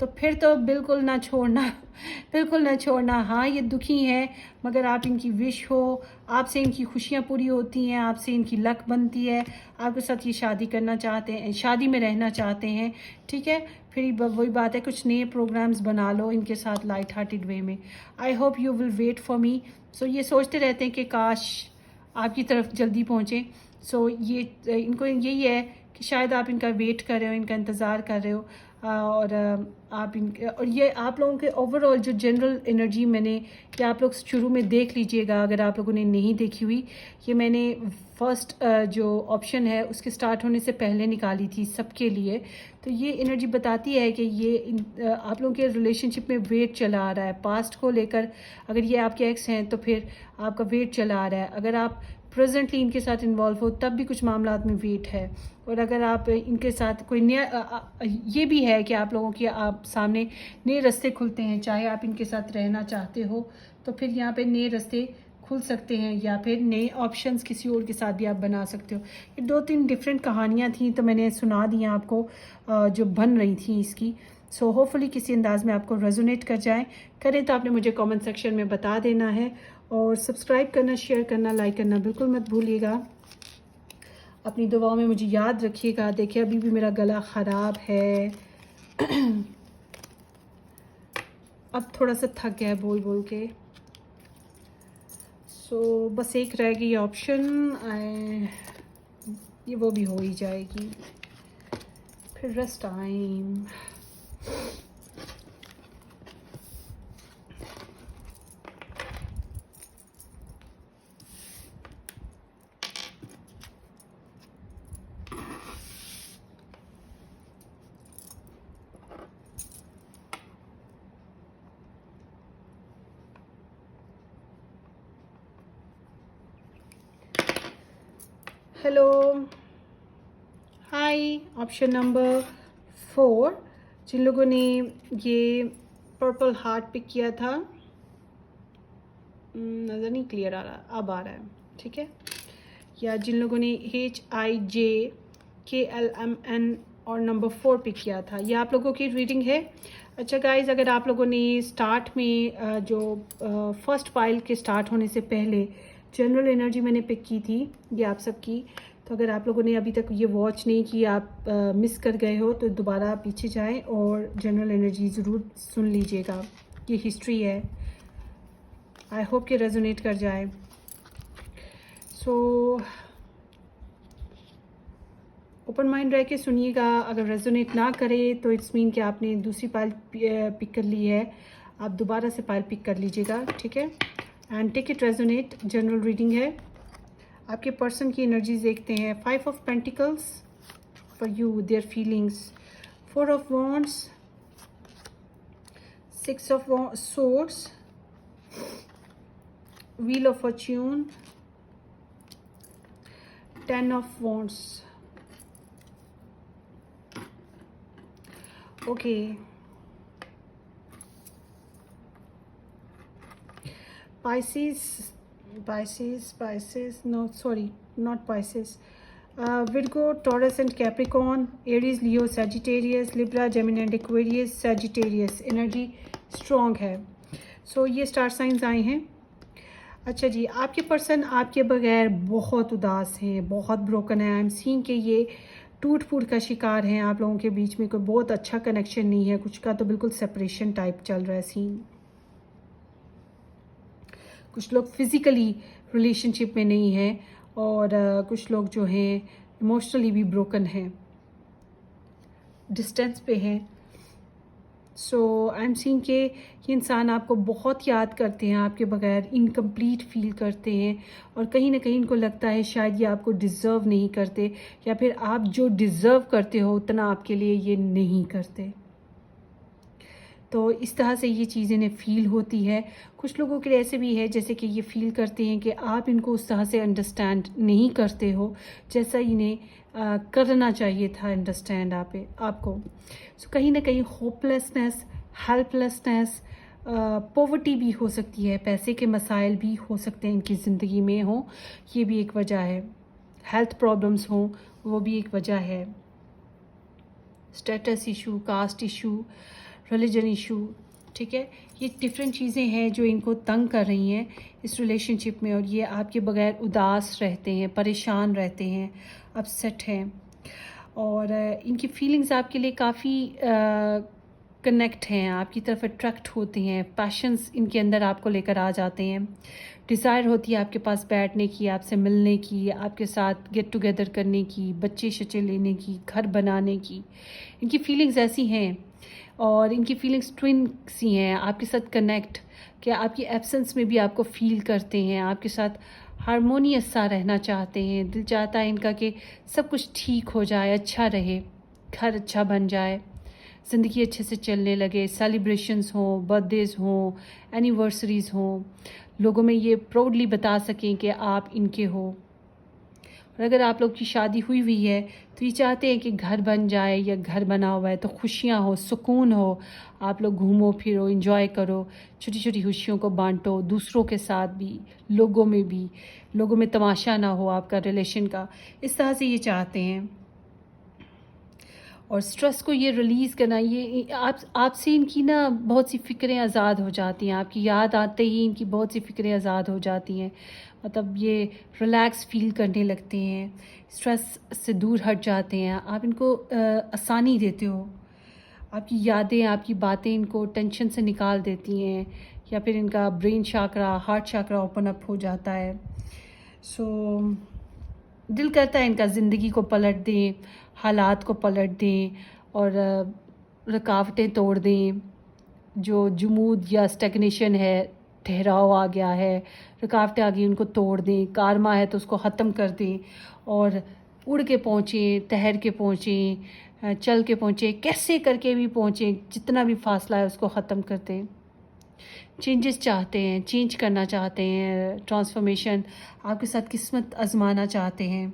تو پھر تو بالکل نہ چھوڑنا، بالکل نہ چھوڑنا. ہاں یہ دکھی ہیں مگر آپ ان کی وش ہو، آپ سے ان کی خوشیاں پوری ہوتی ہیں، آپ سے ان کی لک بنتی ہے، آپ کے ساتھ یہ شادی کرنا چاہتے ہیں، شادی میں رہنا چاہتے ہیں. ٹھیک ہے، پھر وہی بات ہے، کچھ نئے پروگرامز بنا لو ان کے ساتھ لائٹ ہارٹیڈ وے میں. I hope you will wait for me. So یہ سوچتے رہتے ہیں کہ کاش آپ کی طرف جلدی پہنچیں. سو یہ ان کو یہی ہے کہ شاید آپ ان کا ویٹ کر رہے ہو، ان کا انتظار کر رہے ہو. اور آپ اور یہ آپ لوگوں کے اوور آل جو جنرل انرجی میں نے، کہ آپ لوگ شروع میں دیکھ لیجئے گا اگر آپ لوگوں نے نہیں دیکھی ہوئی، یہ میں نے فرسٹ جو آپشن ہے اس کے سٹارٹ ہونے سے پہلے نکالی تھی سب کے لیے. تو یہ انرجی بتاتی ہے کہ یہ آپ لوگوں کے ریلیشن شپ میں ویٹ چلا آ رہا ہے پاسٹ کو لے کر. اگر یہ آپ کے ایکس ہیں تو پھر آپ کا ویٹ چلا آ رہا ہے. اگر آپ پریزنٹلی ان کے ساتھ انوالو ہو تب بھی کچھ معاملات میں ویٹ ہے. اور اگر آپ ان کے ساتھ کوئی نیا، یہ بھی ہے کہ آپ لوگوں کے آپ سامنے نئے راستے کھلتے ہیں. چاہے آپ ان کے ساتھ رہنا چاہتے ہو تو پھر یہاں پہ نئے راستے کھل سکتے ہیں، یا پھر نئے آپشنز کسی اور کے ساتھ بھی آپ بنا سکتے ہو. یہ 2-3 ڈفرینٹ کہانیاں تھیں تو میں نے سنا دی آپ کو جو بن رہی تھیں اس کی. سو ہوپفلی کسی انداز میں آپ کو ریزونیٹ کر جائیں. کریں تو آپ نے مجھے کامنٹ سیکشن میں بتا دینا ہے. اور سبسکرائب کرنا، شیئر کرنا، لائک کرنا بالکل مت بھولیے گا. اپنی دعاؤں میں مجھے یاد رکھیے گا. دیکھیں ابھی بھی میرا گلا خراب ہے، اب تھوڑا سا تھک گیا ہے بول بول کے. سو بس ایک رہ گئی آپشن، یہ وہ بھی ہو ہی جائے گی. پھر rest time. Hello, high. Option number 4 جن لوگوں نے یہ پرپل ہارٹ پک کیا تھا، نظر نہیں کلیئر آ رہا، اب آ رہا ہے ٹھیک ہے. یا جن لوگوں نے HIJKLMN اور نمبر 4 پک کیا تھا، یہ آپ لوگوں کی ریڈنگ ہے. اچھا گائز، اگر آپ لوگوں نے سٹارٹ میں جو فرسٹ پائل کے سٹارٹ ہونے سے پہلے جنرل انرجی میں نے پک کی تھی یہ آپ سب کی، تو اگر آپ لوگوں نے ابھی تک یہ واچ نہیں کی، آپ مس کر گئے ہو تو دوبارہ پیچھے جائیں اور جنرل انرجی ضرور سن لیجئے گا. یہ ہسٹری ہے، آئی ہوپ کہ ریزونیٹ کر جائے. سو اوپن مائنڈ رہ کے سنیے گا. اگر ریزونیٹ نہ کرے تو اٹس مین کہ آپ نے دوسری پائل پک کر لی ہے، آپ دوبارہ سے پائل پک کر لیجیے گا. ٹھیک ہے، and take it resonate. General reading ہے. آپ کے پرسن کی انرجیز دیکھتے ہیں. 5 of pentacles for you, their feelings. 4 of wands, 6 of swords, وheel of fortune, 10 of wands. Okay, Pisces, no, sorry, not Pisces. Virgo, Taurus and Capricorn, Aries, Leo, Sagittarius, Libra, Gemini and Aquarius. Sagittarius energy strong ہے. So یہ star signs آئے ہیں. اچھا جی، آپ کے person آپ کے بغیر بہت اداس ہیں، بہت بروکن ہے. آئی ایم سینگ کہ یہ ٹوٹ پھوٹ کا شکار ہیں. آپ لوگوں کے بیچ میں کوئی بہت اچھا کنیکشن نہیں ہے، کچھ کا تو بالکل سپریشن ٹائپ چل رہا ہے سین. کچھ لوگ فزیکلی ریلیشن شپ میں نہیں ہیں اور کچھ لوگ جو ہیں ایموشنلی بھی بروکن ہیں، ڈسٹینس پہ ہیں. سو آئی ایم سینگ کہ یہ انسان آپ کو بہت یاد کرتے ہیں، آپ کے بغیر انکمپلیٹ فیل کرتے ہیں، اور کہیں نہ کہیں ان کو لگتا ہے شاید یہ آپ کو ڈیزرو نہیں کرتے، یا پھر آپ جو ڈیزرو کرتے ہو اتنا آپ کے لیے یہ نہیں کرتے. تو اس طرح سے یہ چیز انہیں فیل ہوتی ہے. کچھ لوگوں کے لیے ایسے بھی ہے جیسے کہ یہ فیل کرتے ہیں کہ آپ ان کو اس طرح سے انڈرسٹینڈ نہیں کرتے ہو جیسا انہیں کرنا چاہیے تھا انڈرسٹینڈ آپ کو. سو کہیں نہ کہیں hope lessons, help lessons, poverty بھی ہو سکتی ہے، پیسے کے مسائل بھی ہو سکتے ہیں ان کی زندگی میں ہوں، یہ بھی ایک وجہ ہے. ہیلتھ پرابلمس ہوں، وہ بھی ایک وجہ ہے. Status issue, caste issue, religion issue, ٹھیک ہے. یہ ڈفرینٹ چیزیں ہیں جو ان کو تنگ کر رہی ہیں اس ریلیشن شپ میں، اور یہ آپ کے بغیر اداس رہتے ہیں، پریشان رہتے ہیں، اپسیٹ ہیں، اور ان کی فیلنگز آپ کے لیے کافی کنیکٹ ہیں، آپ کی طرف اٹریکٹ ہوتے ہیں، پیشنز ان کے اندر آپ کو لے کر آ جاتے ہیں، ڈیزائر ہوتی ہے آپ کے پاس بیٹھنے کی، آپ سے ملنے کی، آپ کے ساتھ گیٹ ٹوگیدر کرنے کی، بچے شچے لینے کی، گھر بنانے کی. ان کی فیلنگز ایسی ہیں، اور ان کی فیلنگز ٹوئن سی ہیں آپ کے ساتھ کنیکٹ، کہ آپ کی ایبسنس میں بھی آپ کو فیل کرتے ہیں، آپ کے ساتھ ہارمونیس سا رہنا چاہتے ہیں. دل چاہتا ہے ان کا کہ سب کچھ ٹھیک ہو جائے، اچھا رہے، گھر اچھا بن جائے، زندگی اچھے سے چلنے لگے، سیلیبریشنز ہوں، برتھ ڈیز ہوں، اینیورسریز ہوں، لوگوں میں یہ پراؤڈلی بتا سکیں کہ آپ ان کے ہو. اور اگر آپ لوگ کی شادی ہوئی ہے تو یہ چاہتے ہیں کہ گھر بن جائے، یا گھر بنا ہوا ہے تو خوشیاں ہو، سکون ہو، آپ لوگ گھومو پھرو، انجوائے کرو، چھوٹی چھوٹی خوشیوں کو بانٹو دوسروں کے ساتھ بھی، لوگوں میں بھی، لوگوں میں تماشا نہ ہو آپ کا ریلیشن کا. اس طرح سے یہ چاہتے ہیں. اور سٹریس کو یہ ریلیز کرنا، یہ آپ سے ان کی نا بہت سی فکریں آزاد ہو جاتی ہیں، آپ کی یاد آتے ہی ان کی بہت سی فکریں آزاد ہو جاتی ہیں. مطلب یہ ریلیکس فیل کرنے لگتے ہیں، سٹریس سے دور ہٹ جاتے ہیں، آپ ان کو آسانی دیتے ہو، آپ کی یادیں، آپ کی باتیں ان کو ٹینشن سے نکال دیتی ہیں، یا پھر ان کا برین چاکرا، ہارٹ چاکرا اوپن اپ ہو جاتا ہے. سو دل کرتا ہے ان کا زندگی کو پلٹ دیں، حالات کو پلٹ دیں، اور رکاوٹیں توڑ دیں. جو جمود یا اسٹیگنیشن ہے، ٹھہراؤ آ گیا ہے، رکاوٹیں آ گئی، ان کو توڑ دیں. کارما ہے تو اس کو ختم کر دیں، اور اڑ کے پہنچیں، تہر کے پہنچیں، چل کے پہنچیں، کیسے کر کے بھی پہنچیں، جتنا بھی فاصلہ ہے اس کو ختم کر دیں. چینجز چاہتے ہیں، چینج کرنا چاہتے ہیں، ٹرانسفارمیشن، آپ کے ساتھ قسمت آزمانا چاہتے ہیں،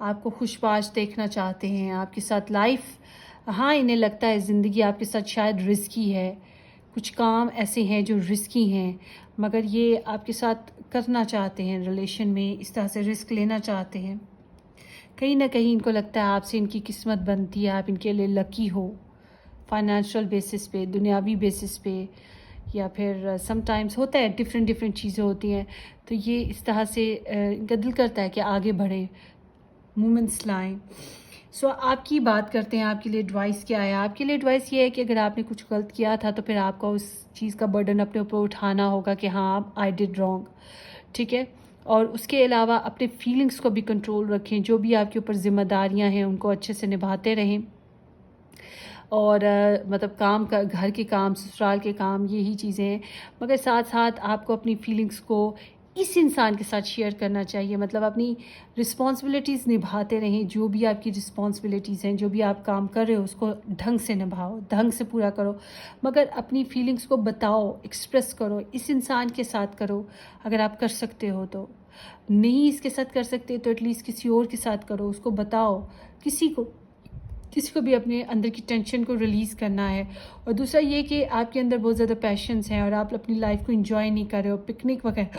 آپ کو خوش باش دیکھنا چاہتے ہیں، آپ کے ساتھ لائف. ہاں انہیں لگتا ہے زندگی آپ کے ساتھ شاید رسکی ہے، کچھ کام ایسے ہیں جو رسکی ہیں، مگر یہ آپ کے ساتھ کرنا چاہتے ہیں، ریلیشن میں اس طرح سے رسک لینا چاہتے ہیں. کہیں نہ کہیں ان کو لگتا ہے آپ سے ان کی قسمت بنتی ہے، آپ ان کے لیے لکی ہو، فائنینشیل بیسس پہ، دنیاوی بیسس پہ، یا پھر سم ٹائمز ہوتا ہے ڈفرینٹ چیزیں ہوتی ہیں. تو یہ اس طرح سے ان کا دل کرتا ہے کہ آگے بڑھیں، مومنٹس لائیں. سو آپ کی بات کرتے ہیں، آپ کے لیے ایڈوائس کیا ہے؟ آپ کے لیے ایڈوائس یہ ہے کہ اگر آپ نے کچھ غلط کیا تھا تو پھر آپ کو اس چیز کا برڈن اپنے اوپر اٹھانا ہوگا کہ ہاں آئی ڈڈ رانگ، ٹھیک ہے. اور اس کے علاوہ اپنے فیلنگس کو بھی کنٹرول رکھیں، جو بھی آپ کے اوپر ذمہ داریاں ہیں ان کو اچھے سے نبھاتے رہیں. اور مطلب کام کا، گھر کے کام، سسرال کے کام، یہی چیزیں ہیں، مگر ساتھ ساتھ آپ کو اپنی فیلنگس کو اس انسان کے ساتھ شیئر کرنا چاہیے. مطلب اپنی رسپانسبلٹیز نبھاتے رہیں، جو بھی آپ کی رسپانسبلٹیز ہیں، جو بھی آپ کام کر رہے ہو اس کو ڈھنگ سے نبھاؤ، ڈھنگ سے پورا کرو، مگر اپنی فیلنگس کو بتاؤ، ایکسپریس کرو، اس انسان کے ساتھ کرو اگر آپ کر سکتے ہو تو. نہیں اس کے ساتھ کر سکتے تو ایٹ لیسٹ کسی اور کے ساتھ کرو، اس کو بتاؤ. کسی کو بھی اپنے اندر کی ٹینشن کو ریلیز کرنا ہے. اور دوسرا یہ کہ آپ کے اندر بہت زیادہ پیشنس ہیں اور آپ اپنی لائف کو انجوائے نہیں کر رہے ہو. پکنک وغیرہ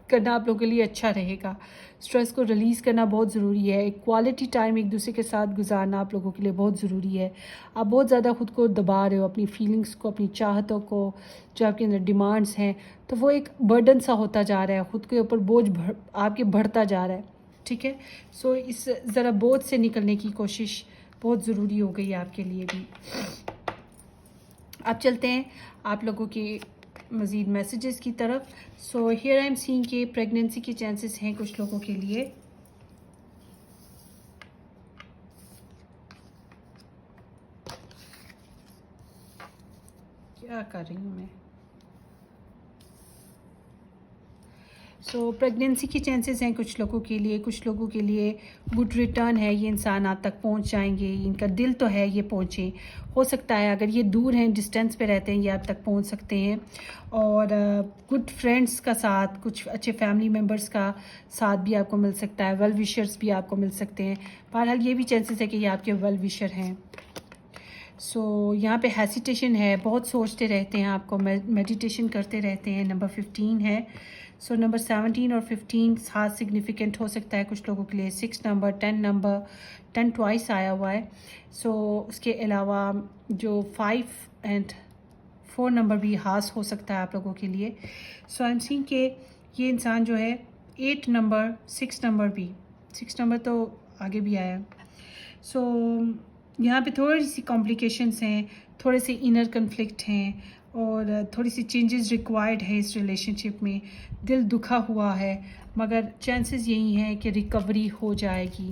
کرنا آپ لوگوں کے لیے اچھا رہے گا. سٹریس کو ریلیز کرنا بہت ضروری ہے. کوالٹی ٹائم ایک دوسرے کے ساتھ گزارنا آپ لوگوں کے لیے بہت ضروری ہے. آپ بہت زیادہ خود کو دبا رہے ہو، اپنی فیلنگس کو، اپنی چاہتوں کو، جو آپ کے اندر ڈیمانڈس ہیں، تو وہ ایک برڈن سا ہوتا جا رہا ہے، خود کے اوپر بوجھ آپ کے بڑھتا جا رہا ہے، ٹھیک ہے. سو اس ذرا بوجھ سے نکلنے کی کوشش بہت ضروری ہو گئی ہے آپ کے لیے بھی. اب چلتے ہیں آپ لوگوں کے مزید میسیجز کی طرف. So here I am seeing کہ پریگننسی کے چانسز ہیں کچھ لوگوں کے لیے. کیا کر رہی ہوں میں؟ سو پریگننسی کے چانسز ہیں کچھ لوگوں کے لیے. کچھ لوگوں کے لیے گڈ ریٹرن ہے، یہ انسان آپ تک پہنچ جائیں گے. ان کا دل تو ہے یہ پہنچیں، ہو سکتا ہے اگر یہ دور ہیں، ڈسٹینس پہ رہتے ہیں، یہ آپ تک پہنچ سکتے ہیں. اور گڈ فرینڈس کا ساتھ، کچھ اچھے فیملی ممبرس کا ساتھ بھی آپ کو مل سکتا ہے. ویل وشرس بھی آپ کو مل سکتے ہیں. بہرحال یہ بھی چانسز ہے کہ یہ آپ کے ویل وشر ہیں. سو یہاں پہ ہیسیٹیشن ہے, بہت سوچتے رہتے ہیں, آپ کو میڈیٹیشن کرتے رہتے ہیں. نمبر 15 ہے. سو نمبر 17 اور 15 ساتھ سگنیفیکنٹ ہو سکتا ہے کچھ لوگوں کے لیے. 6 نمبر 10 ٹوائس آیا ہوا ہے. سو اس کے علاوہ جو 5 اینڈ 4 نمبر بھی خاص ہو سکتا ہے آپ لوگوں کے لیے. سو آئی ایم سینگ کہ یہ انسان جو ہے 8 نمبر 6 نمبر بھی 6 نمبر تو آگے بھی آیا. سو یہاں پہ تھوڑی سی کمپلیکیشنس ہیں, تھوڑے سے انر کنفلکٹ ہیں, اور تھوڑی سی چینجز ریکوائرڈ ہے اس ریلیشن شپ میں. دل دکھا ہوا ہے, مگر چانسز یہی ہیں کہ ریکوری ہو جائے گی.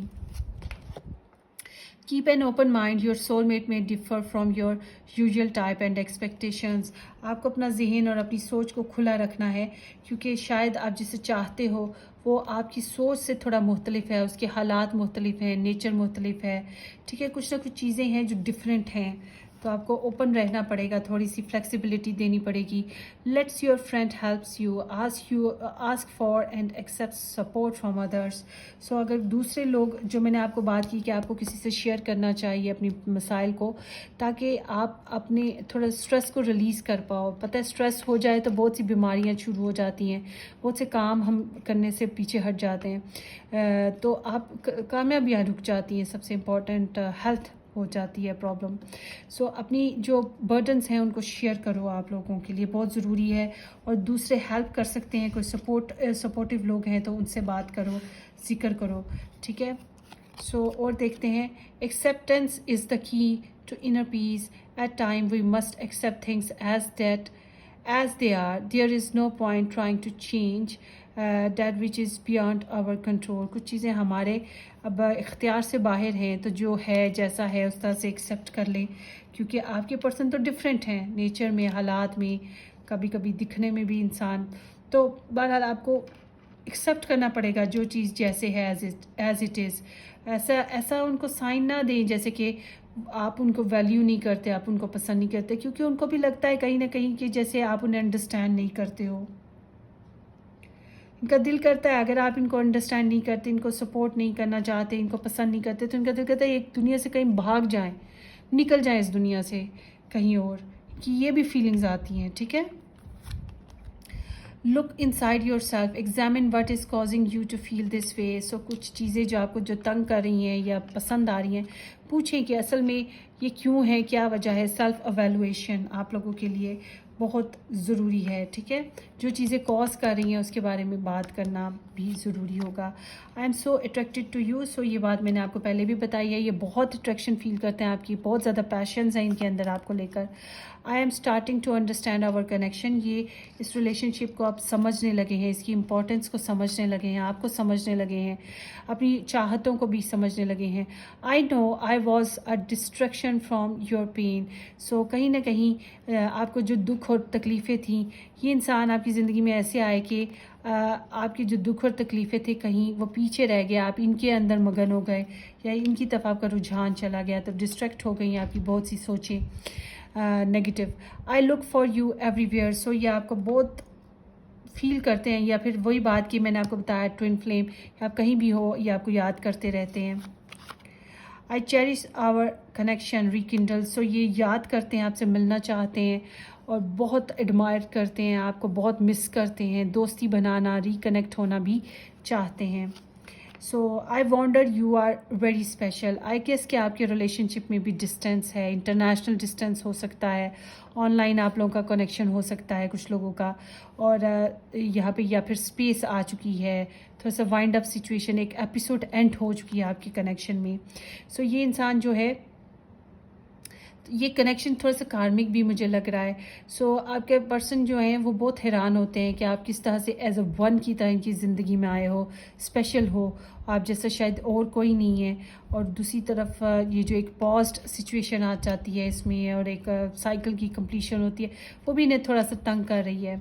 Keep an open mind, your soul mate may differ from your usual type and expectations. آپ کو اپنا ذہن اور اپنی سوچ کو کھلا رکھنا ہے, کیونکہ شاید آپ جسے چاہتے ہو وہ آپ کی سوچ سے تھوڑا مختلف ہے, اس کے حالات مختلف ہیں, نیچر مختلف ہے, ٹھیک ہے, کچھ نہ کچھ چیزیں ہیں جو ڈفرینٹ ہیں. تو آپ کو اوپن رہنا پڑے گا, تھوڑی سی فلیکسیبلٹی دینی پڑے گی. Let's your friend helps you ask for and accept support from others. So اگر دوسرے لوگ, جو میں نے آپ کو بات کی کہ آپ کو کسی سے شیئر کرنا چاہیے اپنی مسائل کو, تاکہ آپ اپنے تھوڑا اسٹریس کو ریلیز کر پاؤ. پتہ ہے اسٹریس ہو جائے تو بہت سی بیماریاں شروع ہو جاتی ہیں, بہت سے کام ہم کرنے سے پیچھے ہٹ جاتے ہیں, تو آپ کامیابیاں رک جاتی ہیں. سب سے امپورٹنٹ ہیلتھ ہو جاتی ہے پرابلم. سو اپنی جو برڈنس ہیں ان کو شیئر کرو, آپ لوگوں کے لیے بہت ضروری ہے. اور دوسرے ہیلپ کر سکتے ہیں, کوئی سپورٹیو لوگ ہیں تو ان سے بات کرو, ذکر کرو, ٹھیک ہے. سو اور دیکھتے ہیں, acceptance is the key to inner peace. At time we must accept things as they are. There is no point trying to change that which is beyond our control. کچھ چیزیں ہمارے اب اختیار سے باہر ہیں, تو جو ہے جیسا ہے اس طرح سے ایکسیپٹ کر لیں, کیونکہ آپ کے پرسن تو ڈفرینٹ ہیں, نیچر میں, حالات میں, کبھی کبھی دکھنے میں بھی انسان. تو بہرحال آپ کو ایکسیپٹ کرنا پڑے گا جو چیز جیسے ہے, ایز اٹ از. ایسا ان کو سائن نہ دیں جیسے کہ آپ ان کو ویلیو نہیں کرتے, آپ ان کو پسند نہیں کرتے, کیونکہ ان کو بھی لگتا ہے کہیں نہ کہیں کہ جیسے آپ انہیں انڈرسٹینڈ نہیں کرتے ہو. ان کا دل کرتا ہے اگر آپ ان کو انڈرسٹینڈ نہیں کرتے, ان کو سپورٹ نہیں کرنا چاہتے, ان کو پسند نہیں کرتے, تو ان کا دل کرتا ہے ایک دنیا سے کہیں بھاگ جائیں, نکل جائیں اس دنیا سے کہیں اور, کہ یہ بھی فیلنگز آتی ہیں, ٹھیک ہے. Look inside yourself, examine what is causing you to feel this way. So کچھ چیزیں جو آپ کو جو تنگ کر رہی ہیں یا پسند آ رہی ہیں, پوچھیں کہ اصل میں یہ کیوں ہے, کیا وجہ ہے. سیلف ایویلویشن آپ لوگوں کے لیے بہت ضروری ہے, ٹھیک ہے. جو چیزیں کاز کر رہی ہیں اس کے بارے میں بات کرنا بھی ضروری ہوگا. I am so attracted to you. So یہ بات میں نے آپ کو پہلے بھی بتائی ہے, یہ بہت اٹریکشن فیل کرتے ہیں آپ کی, بہت زیادہ پیشنز ہیں ان کے اندر آپ کو لے کر. I am starting to understand our connection. یہ اس ریلیشن شپ کو آپ سمجھنے لگے ہیں, اس کی امپورٹنس کو سمجھنے لگے ہیں, آپ کو سمجھنے لگے ہیں, اپنی چاہتوں کو بھی سمجھنے لگے ہیں. I know I was a distraction from your pain. So کہیں نہ کہیں آپ کو جو دکھ اور تکلیفیں تھیں, یہ انسان آپ کی زندگی میں ایسے آئے کہ آپ کی جو دکھ اور تکلیفیں تھے کہیں وہ پیچھے رہ گیا, آپ ان کے اندر مگن ہو گئے, یا ان کی طرف آپ کا رجحان چلا گیا, تو ڈسٹریکٹ ہو گئی آپ کی بہت سی سوچیں negative. I look for you everywhere. So یہ آپ کو بہت فیل کرتے ہیں, یا پھر وہی بات کی میں نے آپ کو بتایا ٹوئن فلیم, آپ کہیں بھی ہو یہ آپ کو یاد کرتے رہتے ہیں. آئی چیریش آور کنیکشن ریکنڈل. سو یہ یاد کرتے ہیں, آپ سے ملنا چاہتے ہیں, اور بہت ایڈمائر کرتے ہیں, آپ کو بہت مس کرتے ہیں, دوستی بنانا, ریکنیکٹ ہونا بھی چاہتے ہیں. So I wonder you are very special. I guess کہ آپ کے ریلیشن شپ میں بھی ڈسٹینس ہے, انٹرنیشنل ڈسٹینس ہو سکتا ہے, آن لائن آپ لوگوں کا کنیکشن ہو سکتا ہے کچھ لوگوں کا, اور یہاں پہ یا پھر اسپیس آ چکی ہے, تھوڑا سا وائنڈ اپ سچویشن, ایک ایپیسوڈ اینڈ ہو چکی ہے آپ کے کنیکشن میں. سو یہ انسان جو ہے, یہ کنیکشن تھوڑا سا کارمک بھی مجھے لگ رہا ہے. سو آپ کے پرسن جو ہیں وہ بہت حیران ہوتے ہیں کہ آپ کس طرح سے ایز اے ون کی طرح ان کی زندگی میں آئے ہو, اسپیشل ہو, آپ جیسا شاید اور کوئی نہیں ہے. اور دوسری طرف یہ جو ایک پازڈ سچویشن آ جاتی ہے اس میں, اور ایک سائیکل کی کمپلیشن ہوتی ہے, وہ بھی انہیں تھوڑا سا تنگ کر رہی ہے,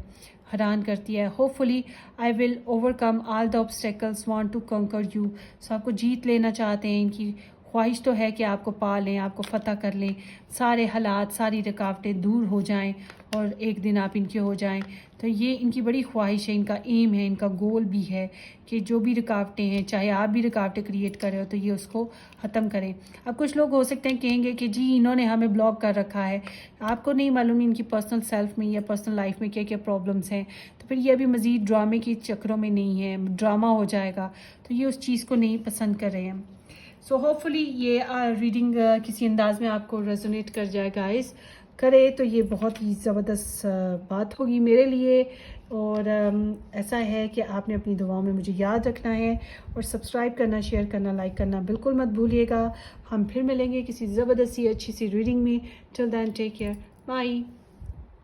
حیران کرتی ہے. Hopefully I will overcome all the obstacles, want to conquer you. So آپ کو جیت لینا چاہتے ہیں ان کی خواہش تو ہے کہ آپ کو پا لیں، آپ کو فتح کر لیں، سارے حالات ساری رکاوٹیں دور ہو جائیں اور ایک دن آپ ان کے ہو جائیں. تو یہ ان کی بڑی خواہش ہے، ان کا ایم ہے، ان کا گول بھی ہے کہ جو بھی رکاوٹیں ہیں، چاہے آپ بھی رکاوٹیں کریٹ کر رہے ہو تو یہ اس کو ختم کریں. اب کچھ لوگ ہو سکتے ہیں کہیں گے کہ جی انہوں نے ہمیں بلاک کر رکھا ہے، آپ کو نہیں معلوم ان کی پرسنل سیلف میں یا پرسنل لائف میں کیا کیا پرابلمس ہیں، تو پھر یہ ابھی مزید ڈرامے کے چکروں میں نہیں ہے، ڈرامہ ہو جائے گا تو یہ اس چیز کو نہیں پسند کر رہے ہیں. سو ہوپ فلی یہ ریڈنگ کسی انداز میں آپ کو ریزونیٹ کر جائے گائز، کرے تو یہ بہت ہی زبردست بات ہوگی میرے لیے. اور ایسا ہے کہ آپ نے اپنی دعاؤں میں مجھے یاد رکھنا ہے، اور سبسکرائب کرنا، شیئر کرنا، لائک کرنا بالکل مت بھولیے گا. ہم پھر ملیں گے کسی زبردست سی اچھی سی ریڈنگ میں. ٹل دین ٹیک کیئر، بائے.